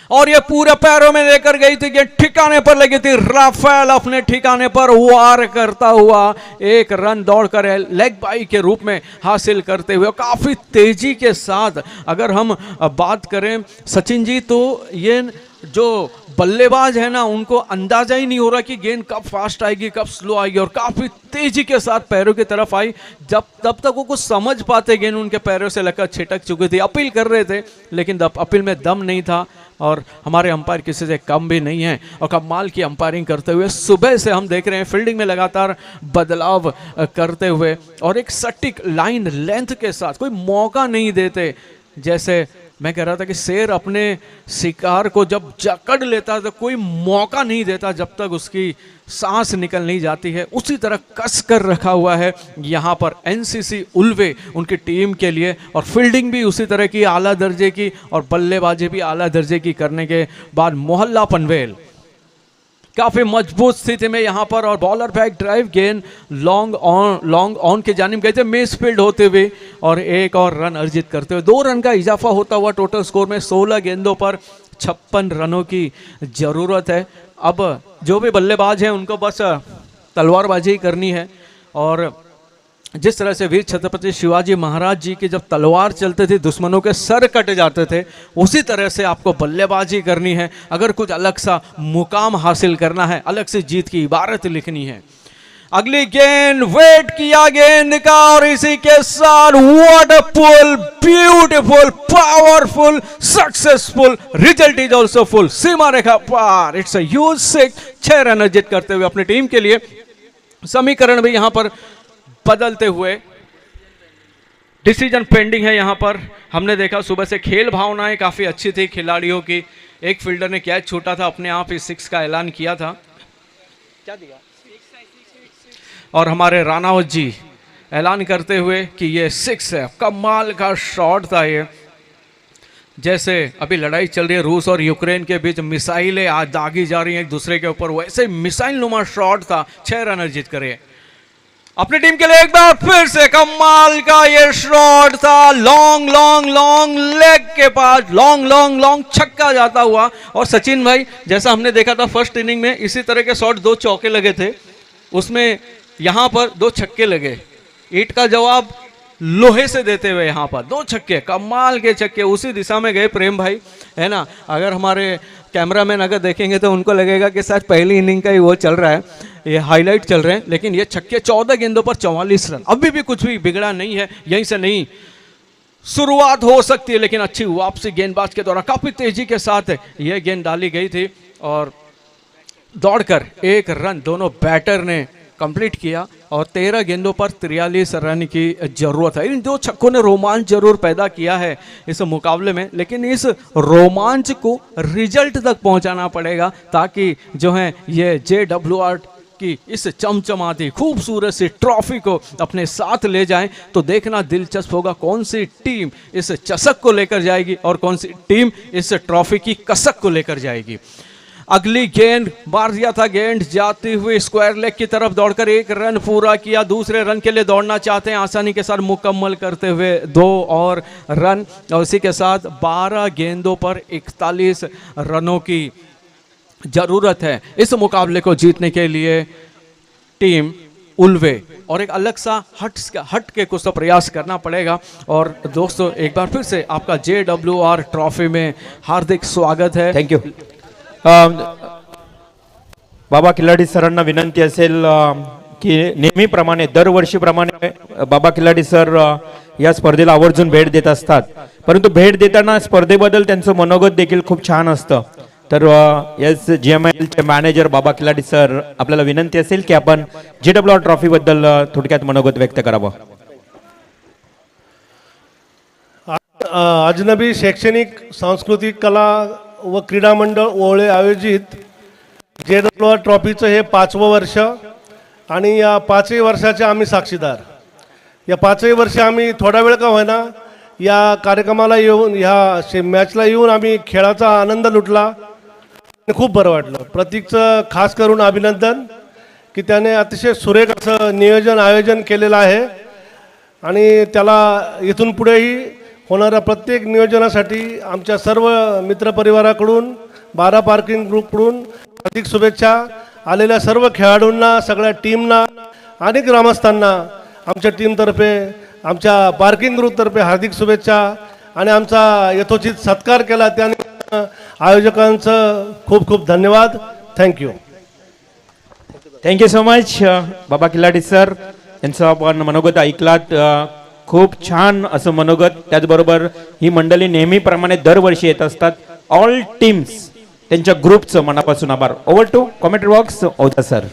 और ये पूरे पैरों में लेकर गई थी कि ठिकाने पर लगी थी। राफेल अपने ठिकाने पर वार करता हुआ एक रन दौड़कर लेग बाई के रूप में हासिल करते हुए काफी तेजी के साथ। अगर हम बात करें सचिन जी, तो ये जो बल्लेबाज है ना, उनको अंदाजा ही नहीं हो रहा कि गेंद कब फास्ट आएगी कब स्लो आएगी, और काफी तेजी के साथ पैरों की तरफ आई। तब तक वो कुछ समझ पाते, गेंद उनके पैरों से लगकर छिटक चुकी थी। अपील कर रहे थे लेकिन अपील में दम नहीं था, और हमारे अंपायर किसी से कम भी नहीं है और कमाल की अंपायरिंग करते हुए सुबह से हम देख रहे हैं फील्डिंग में लगातार बदलाव करते हुए और एक सटीक लाइन लेंथ के साथ, कोई मौका नहीं देते। जैसे मैं कह रहा था कि शेर अपने शिकार को जब जकड़ लेता है तो कोई मौका नहीं देता जब तक उसकी सांस निकल नहीं जाती है, उसी तरह कस कर रखा हुआ है यहाँ पर NCC उल्वे उनकी टीम के लिए। और फील्डिंग भी उसी तरह की आला दर्जे की और बल्लेबाजी भी आला दर्जे की करने के बाद मोहल्ला पनवेल काफी मजबूत स्थिति में यहाँ पर, और बॉलर बैक ड्राइव गेंद लॉन्ग ऑन के जानिब गए थे मिस फील्ड होते हुए और एक और रन अर्जित करते हुए 2 रन का इजाफा होता हुआ टोटल स्कोर में 16 गेंदों पर 56 रनों की जरूरत है। अब जो भी बल्लेबाज हैं उनको बस तलवारबाजी ही करनी है, और जिस तरह से वीर छत्रपति शिवाजी महाराज जी की जब तलवार चलते थे दुश्मनों के सर कट जाते थे, उसी तरह से आपको बल्लेबाजी करनी है। अगर कुछ अलग सा मुकाम हासिल करना है, अलग से जीत की इबारत लिखनी है। अगली गेंद, वेट किया गेंद का, और इसी के साथ wonderful, beautiful, powerful, successful, result is also full, सीमा रेखा पार। इट्स अ ह्यूज 6 रन अर्जित करते हुए अपनी टीम के लिए। समीकरण भी यहां पर बदलते हुए, डिसीजन पेंडिंग है यहाँ पर। हमने देखा सुबह से खेल भावनाएं काफ़ी अच्छी थी खिलाड़ियों की। एक फील्डर ने कैच छूटा था, अपने आप ही 6 का ऐलान किया था, क्या दिया, और हमारे राणावत जी ऐलान करते हुए कि ये 6 है। कमाल का शॉट था ये। जैसे अभी लड़ाई चल रही है रूस और यूक्रेन के बीच, मिसाइलें आज दागी जा रही हैं एक दूसरे के ऊपर, वैसे मिसाइल नुमा शॉट था। 6 रन अर्जित करे अपनी टीम के लिए। एक बार फिर से कमाल का ये शॉट था, लॉन्ग लेग के पास, लॉन्ग छक्का जाता हुआ। और सचिन भाई, जैसा हमने देखा था फर्स्ट इनिंग में, इसी तरह के शॉट 2 चौके लगे थे, उसमें यहां पर 2 छक्के लगे। ईंट का जवाब लोहे से देते हुए यहाँ पर 2 छक्के, कमाल के छक्के उसी दिशा में गए प्रेम भाई, है ना। अगर हमारे कैमरामैन अगर देखेंगे तो उनको लगेगा कि शायद पहली इनिंग का ही वो चल रहा है, ये हाईलाइट चल रहे हैं, लेकिन ये छक्के 14 गेंदों पर 44 रन। अभी भी कुछ भी बिगड़ा नहीं है, यहीं से नहीं शुरुआत हो सकती है, लेकिन अच्छी वापसी गेंदबाज के द्वारा काफी तेजी के साथ ये गेंद डाली गई थी और दौड़कर 1 रन दोनों बैटर ने कंप्लीट किया और 13 गेंदों पर 43 रन की जरूरत है। इन 2 छक्कों ने रोमांच जरूर पैदा किया है इस मुकाबले में, लेकिन इस रोमांच को रिजल्ट तक पहुंचाना पड़ेगा ताकि जो है ये JWR की इस चमचमाती खूबसूरत सी ट्रॉफी को अपने साथ ले जाएं। तो देखना दिलचस्प होगा कौन सी टीम इस चषक को लेकर जाएगी और कौन सी टीम इस ट्रॉफी की कसक को लेकर जाएगी। अगली गेंद मार दिया था, गेंद जाती हुई स्क्वायर लेग की तरफ दौड़कर एक रन पूरा किया। दूसरे रन के लिए दौड़ना चाहते हैं, आसानी के साथ मुकम्मल करते हुए 2 और रन, और इसी के साथ 12 गेंदों पर 41 रनों की जरूरत है इस मुकाबले को जीतने के लिए टीम उल्वे। और एक अलग सा हट के कुछ तो प्रयास करना पड़ेगा। और दोस्तों एक बार फिर से आपका JWR ट्रॉफी में हार्दिक स्वागत है। Thank you. बाबा खिलाडी सरांना विनंती असेल की नेहमीप्रमाणे दरवर्षीप्रमाणे बाबा खिलाडी सर या स्पर्धेला आवर्जून भेट देत असतात, परंतु भेट देताना स्पर्धेबद्दल त्यांचं मनोगत देखील खूप छान असतं। तर GMIL चे मॅनेजर बाबा खिलाडी सर, आपल्याला विनंती असेल की आपण JWR ट्रॉफी बद्दल थोडक्यात मनोगत व्यक्त करावं। अजनबी शैक्षणिक सांस्कृतिक कला व क्रीडा मंडळ ओवळे आयोजित JWR ट्रॉफीचं हे 5वं वर्ष आणि या 5ही वर्षाचे आम्ही साक्षीदार। या 5ही वर्ष आम्ही थोडा वेळ का होईना या कार्यक्रमाला येऊन ह्या मॅचला येऊन आम्ही खेळाचा आनंद लुटला आणि खूप बरं वाटलं। प्रतीकचं खास करून अभिनंदन की त्याने अतिशय सुरेख असं नियोजन आयोजन केलेलं आहे आणि त्याला इथून पुढेही होणाऱ्या प्रत्येक नियोजनासाठी आमच्या सर्व मित्रपरिवाराकडून 12 पार्किंग ग्रुपकडून हार्दिक शुभेच्छा। आलेल्या सर्व खेळाडूंना, सगळ्या टीमना आणि ग्रामस्थांना आमच्या टीमतर्फे, आमच्या पार्किंग ग्रुपतर्फे हार्दिक शुभेच्छा आणि आमचा यथोचित सत्कार केला त्याने आयोजकांचं खूप खूप धन्यवाद। थँक्यू। थँक्यू सो मच बाबा खिलाडी सर, यांचं आपण मनोगत ऐकलात। खूप छान असं मनोगत। त्याचबरोबर ही मंडळी नेहमीप्रमाणे दरवर्षी येत असतात। ऑल टीम्स त्यांच्या ग्रुपचं मनापासून आभार। Over to commentary box Ojha sir.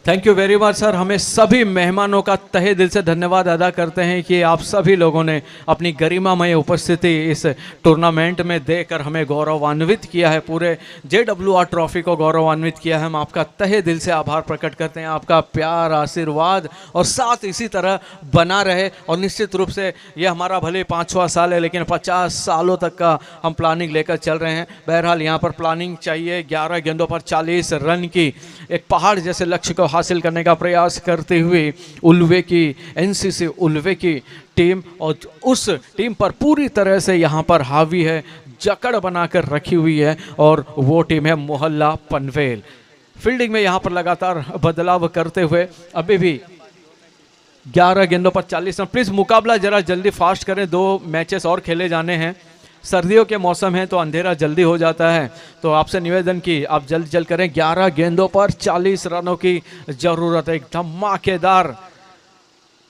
Thank you very much sir. हमें सभी मेहमानों का तहे दिल से धन्यवाद अदा करते हैं कि आप सभी लोगों ने अपनी गरिमामय उपस्थिति इस टूर्नामेंट में देकर हमें गौरवान्वित किया है, पूरे JWR ट्रॉफी को गौरवान्वित किया है। हम आपका तहे दिल से आभार प्रकट करते हैं। आपका प्यार, आशीर्वाद और साथ इसी तरह बना रहे। और निश्चित रूप से ये हमारा भले 5वां साल है, लेकिन 50 सालों तक का हम प्लानिंग लेकर चल रहे हैं। बहरहाल यहाँ पर प्लानिंग चाहिए। 11 गेंदों पर 40 रन की एक पहाड़ जैसे लक्ष्य को हासिल करने का प्रयास करते हुए उल्वे की NCC उल्वे की टीम, और उस टीम पर पूरी तरह से यहाँ पर हावी है, जकड़ बनाकर रखी हुई है, और वो टीम है मोहल्ला पनवेल। फील्डिंग में यहाँ पर लगातार बदलाव करते हुए अभी भी 11 गेंदों पर 40 रन। प्लीज़ मुकाबला जरा जल्दी फास्ट करें, 2 मैचेस और खेले जाने हैं। सर्दियों के मौसम है तो अंधेरा जल्दी हो जाता है, तो आपसे निवेदन की आप जल्द करें। 11 गेंदों पर 40 रनों की जरूरत है, एक धमाकेदार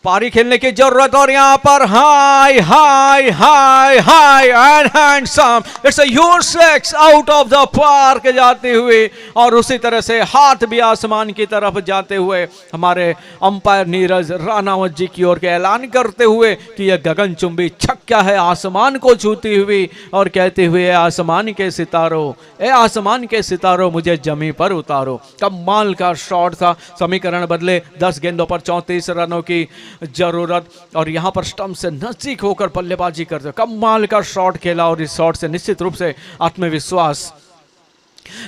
पारी खेलने की जरूरत। और यहाँ पर high high high high and handsome, it's a huge six out of the park जाते हुए, और उसी तरह से हाथ भी आसमान की तरफ जाते हुए हमारे अंपायर नीरज राणावत जी की ओर के ऐलान करते हुए कि यह गगनचुंबी छक्का है, आसमान को छूती हुई और कहते हुए आसमान के सितारों, ए आसमान के सितारों मुझे जमी पर उतारो। कमाल का शॉट था। समीकरण बदले, 10 गेंदों पर 34 रनों की जरूरत, और यहां पर स्टंप से नजदीक होकर बल्लेबाजी करते कमाल का शॉट खेला, और इस शॉट से निश्चित रूप से आत्मविश्वास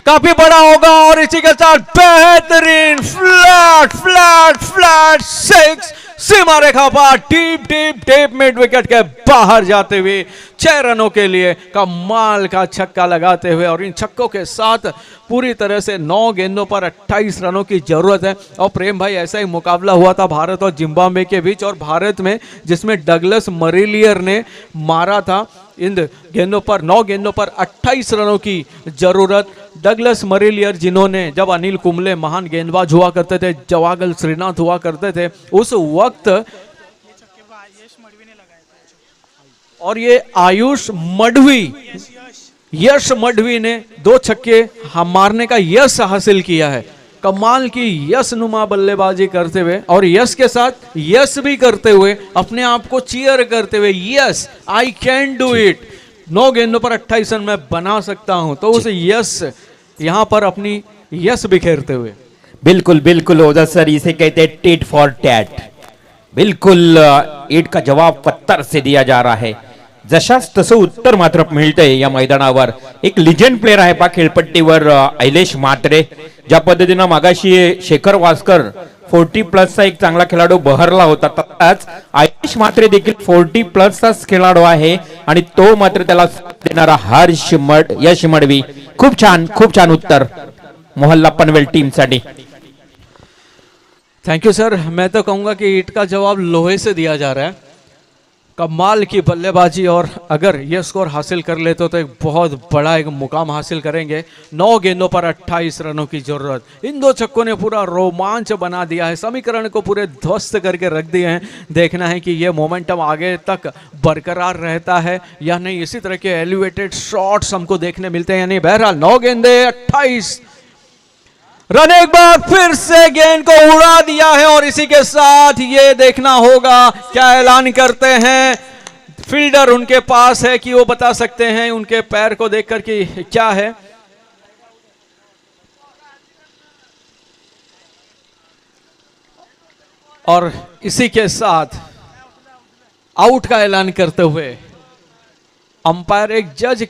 काफी बड़ा होगा। और इसी के साथ बेहतरीन फ्लैट फ्लैट फ्लैट 6 सीमा रेखा पर deep deep deep mid wicket के बाहर जाते हुए 6 रनों के लिए कमाल का छक्का लगाते हुए, और इन छक्कों के साथ पूरी तरह से 9 गेंदों पर 28 रनों की जरूरत है। और प्रेम भाई, ऐसा ही मुकाबला हुआ था भारत और जिम्बाब्वे के बीच, और भारत में जिसमें डगलस मरीलियर ने मारा था इन गेंदों पर 9 गेंदों पर 28 रनों की जरूरत। डगलस मरीलियर जिन्होंने, जब अनिल कुंबले महान गेंदबाज हुआ करते थे, जवागल श्रीनाथ हुआ करते थे उस वक्त, और ये आयुष मढ़वी, यश मढ़वी ने 2 छक्के मारने का यश हासिल किया है। कमाल की यश नुमा बल्लेबाजी करते हुए, और यश के साथ यश भी करते हुए, अपने आप को चीयर करते हुए, yes I can do it, 9 गेंदों पर 28 रन मैं बना सकता हूं, तो उस यश यहां पर अपनी यश बिखेरते हुए। बिल्कुल बिल्कुल ओझा सर, इसे कहते हैं टिट फॉर टैट। बिल्कुल ईंट का जवाब पत्थर से दिया जा रहा है। जशाच तसं उत्तर मात्र मिळतंय या मैदानावर. एक लिजेंड प्लेअर आहे पा खेळपट्टीवर ऐलेश म्हात्रे. ज्या पद्धतीनं मागाशी शेखर वासकर 40+ चा एक चांगला खेळाडू बहरला होता, तसाच ऐलेश म्हात्रे देखील 40+ चाच खेळाडू आहे आणि तो मात्र त्याला देणारा यश मडवी. खूप छान उत्तर मोहल्ला पनवेल टीम साठी. Thank you sir. मैं तो कहूँगा कि ईंट का जवाब लोहे से दिया जा रहा है. कमाल की बल्लेबाजी, और अगर ये स्कोर हासिल कर लेते तो एक बहुत बड़ा एक मुकाम हासिल करेंगे. 9 गेंदों पर 28 रनों की जरूरत. इन 2 छक्कों ने पूरा रोमांच बना दिया है, समीकरण को पूरे ध्वस्त करके रख दिए हैं. देखना है कि ये मोमेंटम आगे तक बरकरार रहता है या नहीं. इसी तरह के एलिवेटेड शॉट्स हमको देखने मिलते हैं या नहीं. बहरहाल 9 गेंदे 28 रन. एक बार फिर से गेंद को उड़ा दिया है और इसी के साथ ये देखना होगा क्या ऐलान करते हैं फील्डर. उनके पास है कि वो बता सकते हैं उनके पैर को देखकर कि क्या है. और इसी के साथ आउट का ऐलान करते हुए अंपायर एक जज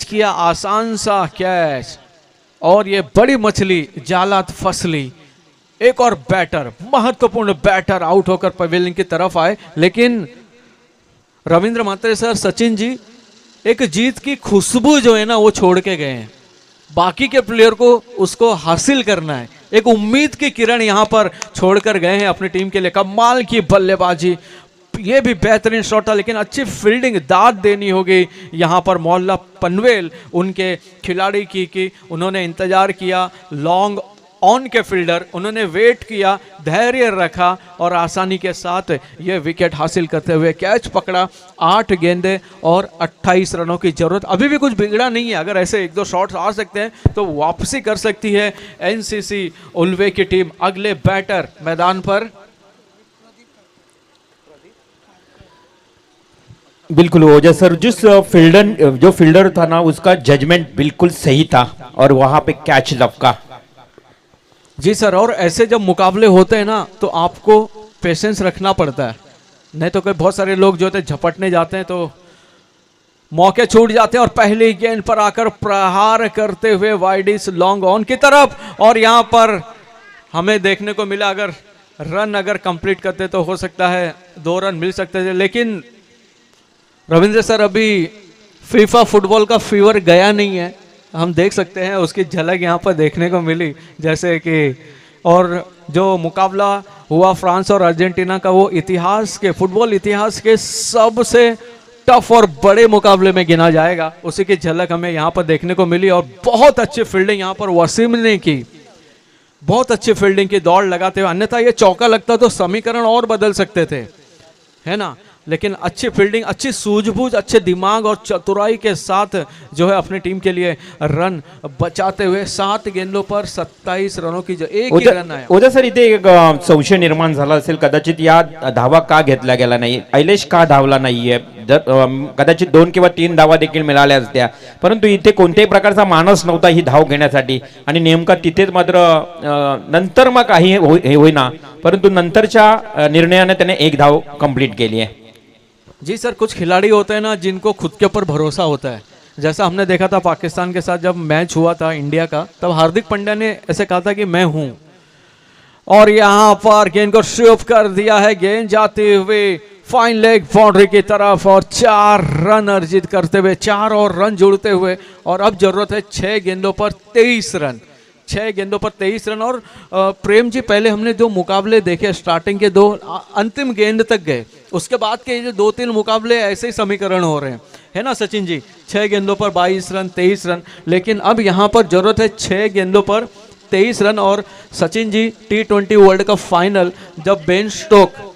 किया आसान सा कैच, और ये बड़ी मछली जालात फसली. एक और बैटर, महत्वपूर्ण बैटर आउट होकर पवेलियन की तरफ आए, लेकिन रविंद्र म्हात्रे सर, सचिन जी, एक जीत की खुशबू जो है ना वो छोड़ के गए हैं. बाकी के प्लेयर को उसको हासिल करना है. एक उम्मीद की किरण यहां पर छोड़कर गए हैं अपनी टीम के लिए. कमाल की बल्लेबाजी, ये भी बेहतरीन शॉट था, लेकिन अच्छी फील्डिंग दाद देनी होगी यहाँ पर मोहल्ला पनवेल उनके खिलाड़ी की उन्होंने इंतजार किया. लॉन्ग ऑन के फील्डर, उन्होंने वेट किया, धैर्य रखा और आसानी के साथ ये विकेट हासिल करते हुए कैच पकड़ा. 8 गेंदे और 28 रनों की जरूरत. अभी भी कुछ बिगड़ा नहीं है. अगर ऐसे 1-2 शॉट्स आ सकते हैं तो वापसी कर सकती है एनसीसी उल्वे की टीम. अगले बैटर मैदान पर बिल्कुल ओझा सर. जो फील्डर था ना उसका जजमेंट बिल्कुल सही था और वहां पे कैच लपका. जी सर. और ऐसे जब मुकाबले होते हैं ना तो आपको पेशेंस रखना पड़ता है, नहीं तो कोई बहुत सारे लोग जो होते हैं झपटने जाते हैं तो मौके छूट जाते हैं. और पहली गेंद पर आकर प्रहार करते हुए वाइडिस लॉन्ग ऑन की तरफ, और यहां पर हमें देखने को मिला अगर कंप्लीट करते तो हो सकता है 2 रन मिल सकते थे. लेकिन रविंद्र सर, अभी फीफा फुटबॉल का फीवर गया नहीं है. हम देख सकते हैं उसकी झलक यहाँ पर देखने को मिली, जैसे कि और जो मुकाबला हुआ फ्रांस और अर्जेंटीना का, वो फुटबॉल इतिहास के सबसे टफ और बड़े मुकाबले में गिना जाएगा. उसी की झलक हमें यहाँ पर देखने को मिली. और बहुत अच्छी फील्डिंग यहाँ पर वसीम ने की, बहुत अच्छी फील्डिंग की, दौड़ लगाते हुए. अन्यथा ये चौका लगता तो समीकरण और बदल सकते थे, है ना. लेकिन अच्छी फील्डिंग, अच्छी सूझबूझ, अच्छे दिमाग और चतुराई के साथ जो है अपनी टीम के लिए रन बचाते हुए 7 गेंदों पर 27 रनों की एक ही रन आया. ओझा सर, इथे एक संशय निर्माण झाला असेल कदाचित, या धावा का घेतला गेला नाही, ऐलेश का धावला नाहीये. कदाचित 2 किंवा 3 धावा देखील मिळाल्या असत्या, परंतु इथे कोणत्याही प्रकारचा मानस नव्हता ही धाव घेण्यासाठी. आणि नेमका तिथेच मात्र नंतर मग काही होईना, परंतु नंतरच्या निर्णयाने त्याने 1 धाव कंप्लीट केली आहे. जी सर. कुछ खिलाड़ी होते हैं ना जिनको खुद के ऊपर भरोसा होता है. जैसा हमने देखा था पाकिस्तान के साथ जब मैच हुआ था इंडिया का, तब हार्दिक पांड्या ने ऐसे कहा था कि मैं हूं, और यहां पर गेंद को स्वीप कर दिया है. गेंद जाते हुए फाइन लेग बाउंड्री की तरफ और 4 रन अर्जित करते हुए, 4 और रन जोड़ते हुए. और अब जरूरत है 6 गेंदों पर 23 रन. 6 गेंदों पर 23 रन. और प्रेम जी, पहले हमने जो मुकाबले देखे स्टार्टिंग के 2 अंतिम गेंद तक गए, उसके बाद के जो 2-3 मुकाबले ऐसे ही समीकरण हो रहे हैं, है ना सचिन जी. 6 गेंदों पर 22 रन, 23 रन. लेकिन अब यहाँ पर जरूरत है 6 गेंदों पर 23 रन. और Sachin ji, T20 world cup final जब बेन स्टोक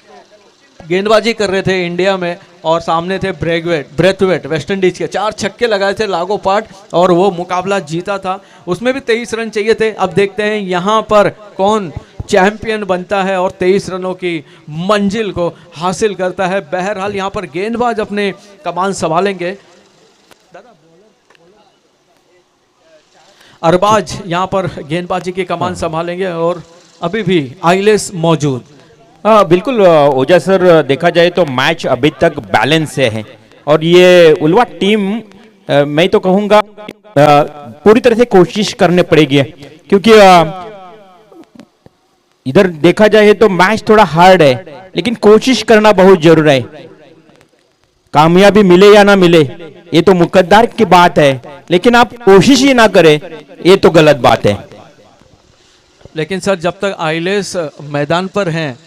गेंदबाजी कर रहे थे इंडिया में और सामने थे ब्रेथवेट वेस्ट इंडीज के, 4 छक्के लगाए थे लागोपाठ और वो मुकाबला जीता था. उसमें भी 23 रन चाहिए थे. अब देखते हैं यहाँ पर कौन चैंपियन बनता है और 23 रनों की मंजिल को हासिल करता है. बहरहाल यहाँ पर गेंदबाज अपने कमान संभालेंगे. अरबाज यहाँ पर गेंदबाजी की कमान संभालेंगे और अभी भी आइलेस मौजूद. बिल्कुल ओझा सर, देखा जाए तो मैच अभी तक बैलेंस से है. और ये उलवा टीम मैं तो कहूंगा पूरी तरह से कोशिश करने पड़ेगी, क्योंकि इधर देखा जाए तो मैच थोड़ा हार्ड है, लेकिन कोशिश करना बहुत जरूर है। कामयाबी मिले या ना मिले ये तो मुकद्दर की बात है, लेकिन आप कोशिश ही ना करें ये तो गलत बात है। लेकिन सर जब तक आइलेस मैदान पर हैं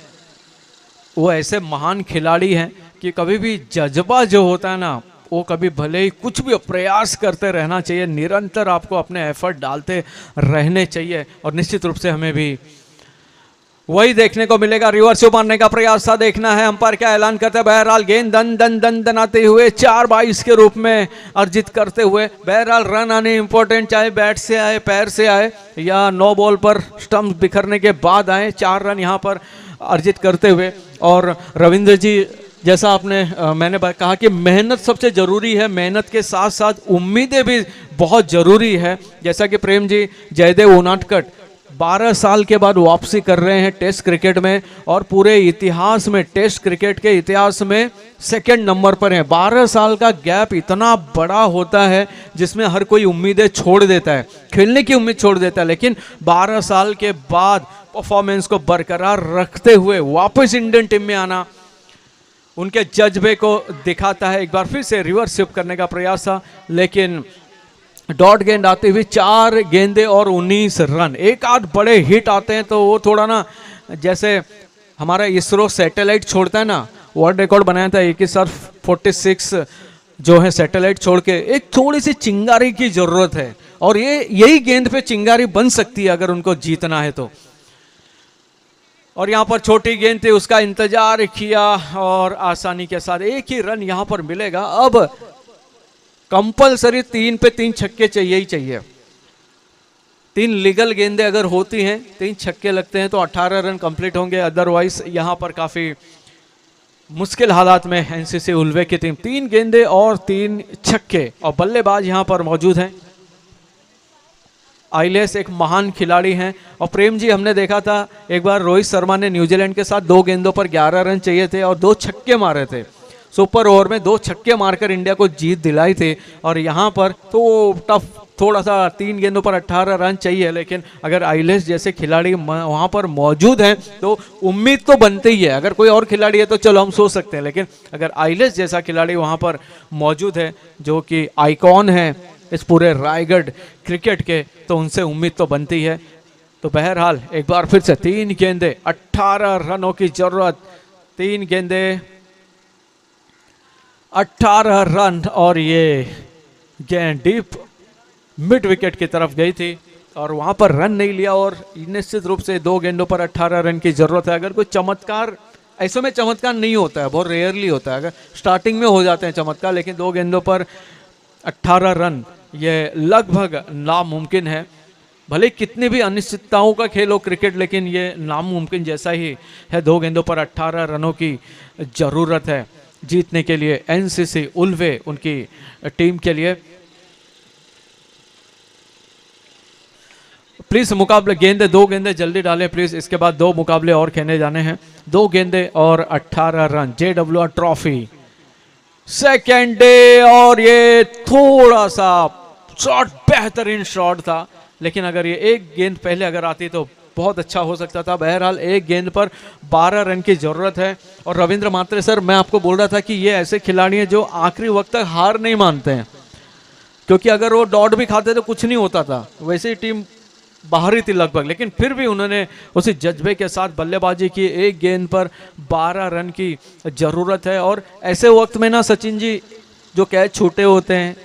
वो ऐसे महान खिलाड़ी हैं कि कभी भी जज्बा जो होता है ना वो कभी भले ही कुछ भी प्रयास करते रहना चाहिए, निरंतर आपको अपने एफर्ट डालते रहने चाहिए। और निश्चित रूप से हमें भी वही देखने को मिलेगा। रिवर्स मारने का प्रयास था, देखना है अंपायर क्या ऐलान करते हैं। बहरहाल गेंद दन दन दन दनाते हुए 4-22 के रूप में अर्जित करते हुए, बहरहाल रन आने इंपॉर्टेंट, चाहे बैट से आए पैर से आए या 9 बॉल पर स्टंप बिखरने के बाद आए, 4 रन यहाँ पर अर्जित करते हुए। और रविंद्र जी जैसा आपने मैंने कहा कि मेहनत सबसे ज़रूरी है, मेहनत के साथ साथ उम्मीदें भी बहुत ज़रूरी है। जैसा कि प्रेम जी जयदेव उनाटकट 12 साल के बाद वापसी कर रहे हैं टेस्ट क्रिकेट में, और पूरे इतिहास में टेस्ट क्रिकेट के इतिहास में सेकंड नंबर पर हैं। 12 साल का गैप इतना बड़ा होता है जिसमें हर कोई उम्मीदें छोड़ देता है, खेलने की उम्मीद छोड़ देता है, लेकिन 12 साल के बाद परफॉर्मेंस को बरकरार रखते हुए वापस इंडियन टीम में आना उनके जज्बे को दिखाता है। एक बार फिर से रिवर्स स्विप करने का प्रयास था, लेकिन डॉट गेंद आते हुए 4 गेंदे और 19 रन। एक आध बड़े हिट आते हैं तो वो थोड़ा ना, जैसे हमारा इसरो सैटेलाइट छोड़ता है ना, वर्ल्ड रिकॉर्ड बनाया था एक ही साथ 46 जो है सैटेलाइट छोड़ के, एक थोड़ी सी चिंगारी की जरूरत है, और ये यही गेंद पे चिंगारी बन सकती है अगर उनको जीतना है तो। और यहाँ पर छोटी गेंद थी, उसका इंतजार किया और आसानी के साथ एक ही रन यहाँ पर मिलेगा। अब कंपलसरी 3 पे 3 छक्के चाहिए ही चाहिए। 3 लीगल गेंदें अगर होती हैं, 3 छक्के लगते हैं तो 18 रन कंप्लीट होंगे। अदरवाइज यहाँ पर काफी मुश्किल हालात में एनसीसी उल्वे की टीम। 3 गेंदें और 3 छक्के, और बल्लेबाज यहाँ पर मौजूद हैं। आइलेस एक महान खिलाड़ी हैं, और प्रेम जी हमने देखा था एक बार रोहित शर्मा ने न्यूजीलैंड के साथ 2 गेंदों पर 11 रन चाहिए थे और 2 छक्के मारे थे। सुपर ओवर में 2 छक्के मारकर इंडिया को जीत दिलाई थी। और यहाँ पर तो टफ, थोड़ा सा 3 गेंदों पर 18 रन चाहिए, लेकिन अगर आइलेस जैसे खिलाड़ी वहाँ पर मौजूद हैं तो उम्मीद तो बनती ही है। अगर कोई और खिलाड़ी है तो चलो हम सोच सकते हैं, लेकिन अगर आइलेस जैसा खिलाड़ी वहाँ पर मौजूद है जो कि आइकॉन है इस पूरे रायगढ़ क्रिकेट के, तो उनसे उम्मीद तो बनती है। तो बहरहाल एक बार फिर से 3 गेंदे 18 रनों की जरूरत, 3 गेंदे 18 रन, और ये गेंद डीप मिड विकेट की तरफ गई थी और वहां पर रन नहीं लिया। और निश्चित रूप से 2 गेंदों पर 18 रन की जरूरत है। अगर कोई चमत्कार, ऐसे में चमत्कार नहीं होता है, बहुत रेयरली होता है, अगर स्टार्टिंग में हो जाते हैं चमत्कार, लेकिन 2 गेंदों पर 18 रन ये लगभग नामुमकिन है। भले कितनी भी अनिश्चितताओं का खेल हो क्रिकेट, लेकिन ये नामुमकिन जैसा ही है। 2 गेंदों पर 18 रनों की जरूरत है जीतने के लिए एनसीसी उल्वे उनकी टीम के लिए। प्लीज मुकाबले गेंदे 2 गेंदे जल्दी डालें प्लीज, इसके बाद 2 मुकाबले और खेलने जाने हैं। 2 गेंदे और 18 run, JWR trophy second day. और ये थोड़ा सा शॉट, बेहतरीन शॉट था, लेकिन अगर ये एक गेंद पहले अगर आती तो बहुत अच्छा हो सकता था। बहरहाल एक गेंद पर 12 रन की जरूरत है। और रविंद्र मात्रे सर, मैं आपको बोल रहा था कि ये ऐसे खिलाड़ी हैं जो आखिरी वक्त तक हार नहीं मानते हैं, क्योंकि अगर वो डॉट भी खाते तो कुछ नहीं होता था, वैसे ही टीम बाहर ही थी लगभग, लेकिन फिर भी उन्होंने उसी जज्बे के साथ बल्लेबाजी की। एक गेंद पर 12 रन की जरूरत है। और ऐसे वक्त में ना सचिन जी, जो कैच छूटे होते हैं,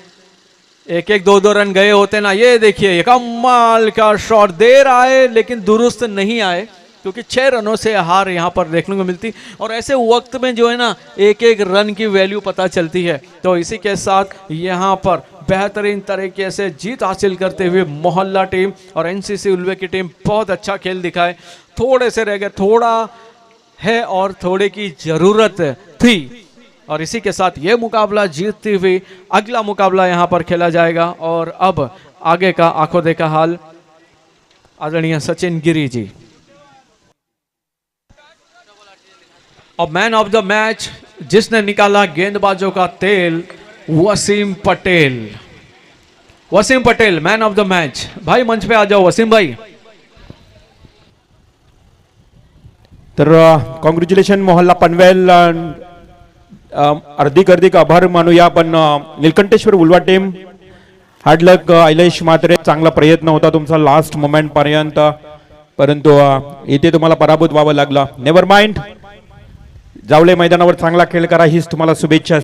1-1 2-2 रन गए होते हैं ना, ये देखिए ये कमाल का शॉट, देर आए लेकिन दुरुस्त नहीं आए, क्योंकि 6 रनों से हार यहाँ पर देखने को मिलती। और ऐसे वक्त में जो है ना 1-1 रन की वैल्यू पता चलती है। तो इसी के साथ यहाँ पर बेहतरीन तरीके से जीत हासिल करते हुए मोहल्ला टीम और एनसीसी उल्वे की टीम बहुत अच्छा खेल दिखाए। थोड़े से रह गए, थोड़ा है और थोड़े की जरूरत थी। और इसी के साथ ये मुकाबला जीतती हुई अगला मुकाबला यहाँ पर खेला जाएगा। और अब आगे का आंखों देखा हाल आदरणीय सचिन गिरी जी। और मैन ऑफ द मैच जिसने निकाला गेंदबाजों का तेल, Wasim Patel. Wasim Patel man of the match. भाई मंच पे आ जाओ वसीम भाई। तर कॉंग्रॅच्युलेशन मोहल्ला पनवेल. हार्दिक आभार मानूया आपण निलकंठेश्वर उलवा टीम. हार्ड लक ऐलेश मात्रे, चांगला प्रयत्न होता तुमचा लास्ट मोमेंट पर्यंत, परंतु इथे तुम्हाला पराभूत व्हावं लागलं. नेव्हर माइंड, जावळे मैदानावर चांगला खेळ करा हीच तुम्हाला शुभेच्छा.